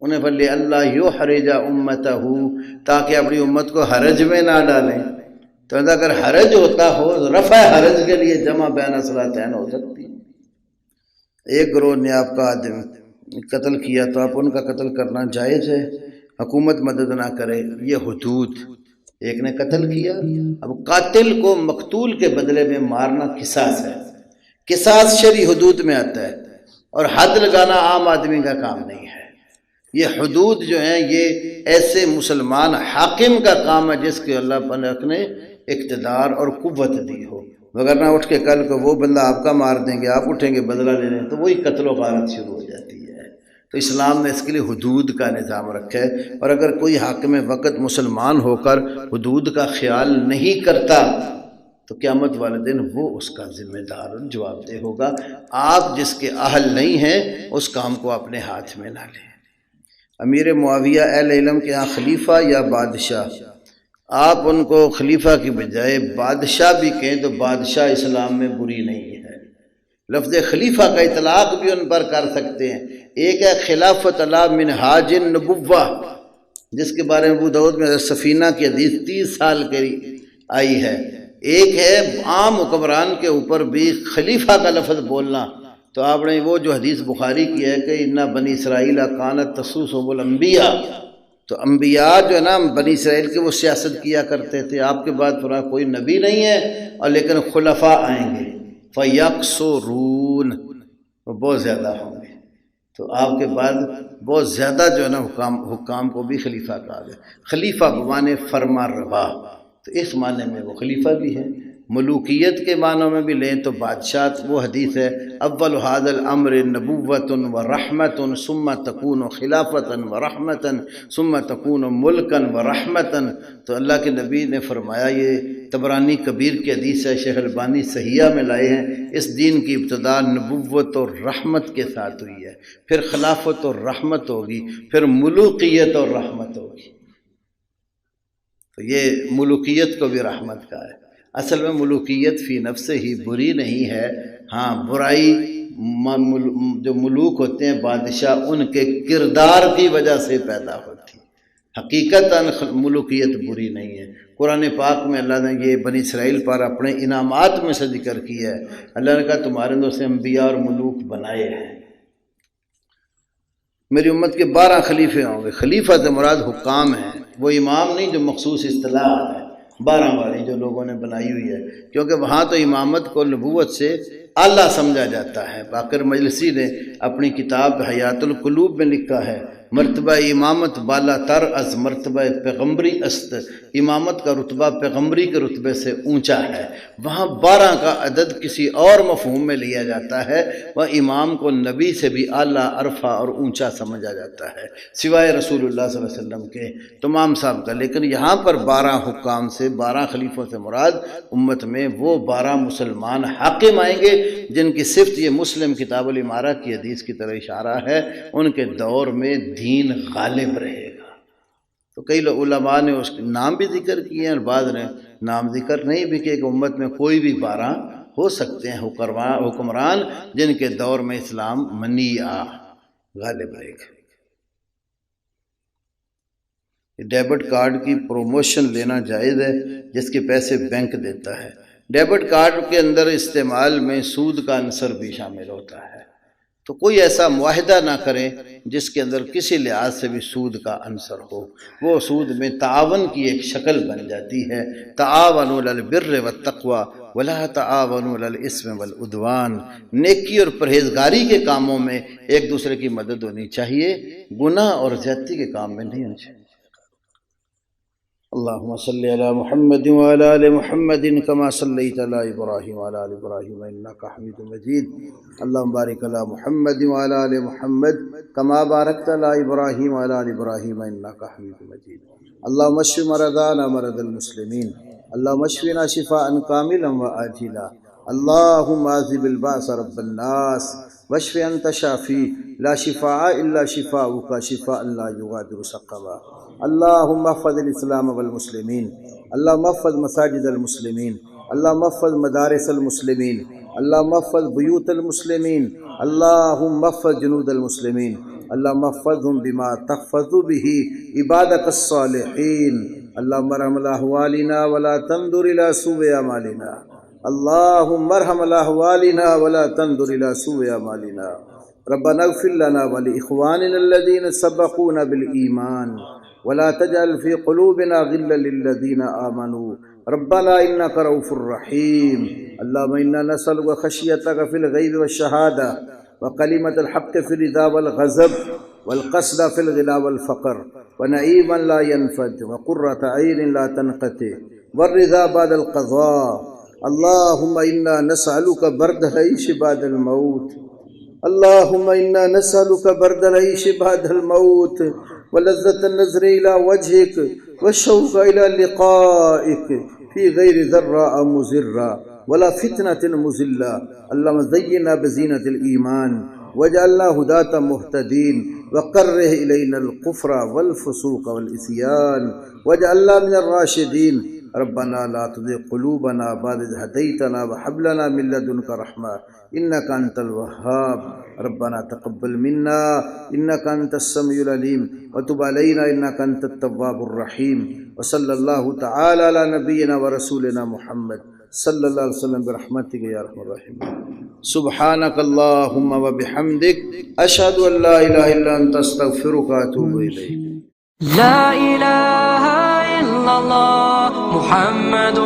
انہیں فلی اللہ یحرج امتہ، تاکہ اپنی امت کو حرج میں نہ ڈالیں، تو اگر حرج ہوتا ہو رفع حرج کے لیے جمع بین صلاتین ہو سکتی۔ ایک گروہ نے آپ کا آدمی قتل کیا تو آپ ان کا قتل کرنا جائز ہے، حکومت مدد نہ کرے، یہ حدود، ایک نے قتل کیا، اب قاتل کو مقتول کے بدلے میں مارنا قصاص ہے، قصاص شرعی حدود میں آتا ہے، اور حد لگانا عام آدمی کا کام نہیں ہے، یہ حدود جو ہیں یہ ایسے مسلمان حاکم کا کام ہے جس کے اللہ پاک نے اقتدار اور قوت دی ہو، وگرنہ اٹھ کے کل کو وہ بندہ آپ کا مار دیں گے، آپ اٹھیں گے بدلہ لے لیں تو وہی قتل و غارت شروع ہو جاتی ہے۔ تو اسلام نے اس کے لیے حدود کا نظام رکھا ہے، اور اگر کوئی حاکم وقت مسلمان ہو کر حدود کا خیال نہیں کرتا تو قیامت والے دن وہ اس کا ذمہ دار اور جواب دہ ہوگا۔ آپ جس کے اہل نہیں ہیں اس کام کو اپنے ہاتھ میں نہ لیں۔ امیر معاویہ اہل علم کے ہاں خلیفہ یا بادشاہ، آپ ان کو خلیفہ کی بجائے بادشاہ بھی کہیں تو بادشاہ اسلام میں بری نہیں ہے۔ لفظ خلیفہ کا اطلاق بھی ان پر کر سکتے ہیں۔ ایک ہے خلافت اللہ منہاج النبوہ، جس کے بارے میں ابو داؤد میں سفینہ کی حدیث 30 سال کی آئی ہے۔ ایک ہے عام حکمران کے اوپر بھی خلیفہ کا لفظ بولنا، تو آپ نے وہ جو حدیث بخاری کی ہے کہ اِنَّ بنی اسرائیل کانت تسوسهم الانبیاء، تو انبیاء جو ہے نا بنی اسرائیل کے وہ سیاست کیا کرتے تھے۔ آپ کے بعد فرمایا کوئی نبی نہیں ہے اور لیکن خلفاء آئیں گے، فَيَقْصُرُونَ، وہ بہت زیادہ ہوں گے۔ تو آپ کے بعد بہت زیادہ جو ہے نا حکام کو بھی خلیفہ کہا گیا۔ خلیفہ بمانے فرما روا، تو اس معنی میں وہ خلیفہ بھی ہے۔ ملوکیت کے معنوں میں بھی لیں تو بادشاہ، وہ حدیث ہے اول هذا الامر نبوۃ ورحمۃ ثم تکون خلافۃ ورحمۃ ثم تکون ملکا ورحمۃ، تو اللہ کے نبی نے فرمایا، یہ طبرانی کبیر کی حدیث ہے، شیخ البانی صحیحہ میں لائے ہیں، اس دین کی ابتدا نبوت اور رحمت کے ساتھ ہوئی ہے، پھر خلافت اور رحمت ہوگی، پھر ملوکیت اور رحمت ہوگی۔ تو یہ ملوکیت کو بھی رحمت کا ہے۔ اصل میں ملوکیت فی نفس ہی بری نہیں ہے، ہاں برائی جو ملوک ہوتے ہیں بادشاہ، ان کے کردار کی وجہ سے پیدا ہوتی ہے۔ حقیقتاً ملوکیت بری نہیں ہے۔ قرآن پاک میں اللہ نے یہ بنی اسرائیل پر اپنے انعامات میں سے ذکر کیا ہے۔ اللہ نے کہا تمہارے اندر سے انبیاء اور ملوک بنائے ہیں۔ میری امت کے 12 خلیفے ہوں گے۔ خلیفہ سے مراد حکام ہیں، وہ امام نہیں جو مخصوص اصطلاح ہے 12 والی جو لوگوں نے بنائی ہوئی ہے، کیونکہ وہاں تو امامت کو نبوت سے اعلیٰ سمجھا جاتا ہے۔ باقر مجلسی نے اپنی کتاب حیات القلوب میں لکھا ہے، مرتبہ امامت بالا تر از مرتبہ پیغمبری است، امامت کا رتبہ پیغمبری کے رتبے سے اونچا ہے۔ وہاں 12 کا عدد کسی اور مفہوم میں لیا جاتا ہے، وہ امام کو نبی سے بھی اعلیٰ عرفہ اور اونچا سمجھا جاتا ہے، سوائے رسول اللہ صلی اللہ علیہ وسلم کے تمام صاحب کا۔ لیکن یہاں پر 12 حکام سے، 12 خلیفوں سے مراد امت میں وہ 12 مسلمان حاکم آئیں گے جن کی صفت یہ مسلم کتاب الامارہ کی حدیث کی طرح اشارہ ہے، ان کے دور میں دین غالب رہے گا۔ تو کئی علماء نے اس کے نام بھی ذکر کیے ہیں اور بعض نے نام ذکر نہیں بھی کیے کہ امت میں کوئی بھی 12 ہو سکتے ہیں حکمران جن کے دور میں اسلام منیع غالب رہے گا۔ ڈیبٹ کارڈ کی پروموشن لینا جائز ہے جس کے پیسے بینک دیتا ہے۔ ڈیبٹ کارڈ کے اندر استعمال میں سود کا عنصر بھی شامل ہوتا ہے، تو کوئی ایسا معاہدہ نہ کریں جس کے اندر کسی لحاظ سے بھی سود کا عنصر ہو۔ وہ سود میں تعاون کی ایک شکل بن جاتی ہے۔ تعاونوا علی البر والتقوی ولا تعاونوا علی الاثم والعدوان، نیکی اور پرہیزگاری کے کاموں میں ایک دوسرے کی مدد ہونی چاہیے، گناہ اور زیادتی کے کام میں نہیں ہونی چاہیے۔ اللہم صلی علی محمد وعلی آل محمد کما صلیت علی ابراہیم وعلی آل ابراہیم انکا حمید مجید۔ اللہم بارک علی محمد وعلی آل محمد کما بارکت علی ابراہیم وعلی آل ابراہیم انکا حمید مجید۔ اللہم اشف مرضانا مرض المسلمین، اللہم اشفنا شفاء کاملا وعاجلا، اللہم اذہب الباس رب الناس واشف انت شافی لا شفاء الا شفاؤک شفاء لا یغادر سقما۔ اللہم احفظ الاسلام والمسلمین، اللہم احفظ مساجد المسلمین، اللہم احفظ مدارس المسلمین، اللہم احفظ بیوت المسلمین، اللہم احفظ جنود المسلمین، اللہم احفظهم بما تحفظ به عبادك الصالحین، اللہم ارحم الاحوالنا ولا تنظر الى سوء اعمالنا، اللہم ارحم الاحوالنا ولا تنظر الى سوء اعمالنا، ربنا اغفر لنا ولاخواننا الذين سبقونا بالایمان ولا تجعل في قلوبنا غلا للذين آمنوا ربنا إنك رؤوف رحيم، اللهم إنا نسألك خشيتك في الغيب والشهادة وكلمة الحق في الرضا والغضب والقصد في الغنى والفقر ونعيما لا ينفد وقرة عين لا تنقطع والرضا بعد القضاء، اللهم إنا نسألك برد العيش بعد الموت، اللهم إنا نسألك برد العيش بعد الموت ولذة النظر إلى وجهك والشوق إلى لقائك في غير ضراء مضرة ولا فتنة مضلة، اللهم زينا بزينة الإيمان واجعلنا هداة مهتدين وقره إلينا الكفر والفسوق والعصيان واجعلنا من الراشدين ربنا لا تزغ قلوبنا بعد إذ هديتنا وهب لنا من لدنك رحمة إنك أنت الوهاب ربنا تقبل منا إنك أنت السميع العليم وتب علينا إنك أنت التواب الرحيم وصلى الله تعالى على نبينا ورسولنا محمد صلى الله عليه وسلم برحمتك يا أرحم الراحمين سبحانك اللهم وبحمدك أشهد أن لا إله إلا أنت أستغفرك وأتوب إليك لا إله إلا الله محمد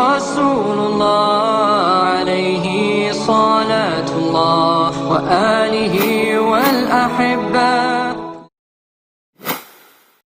رسول الله عليه صلاة الله وآله والأحبة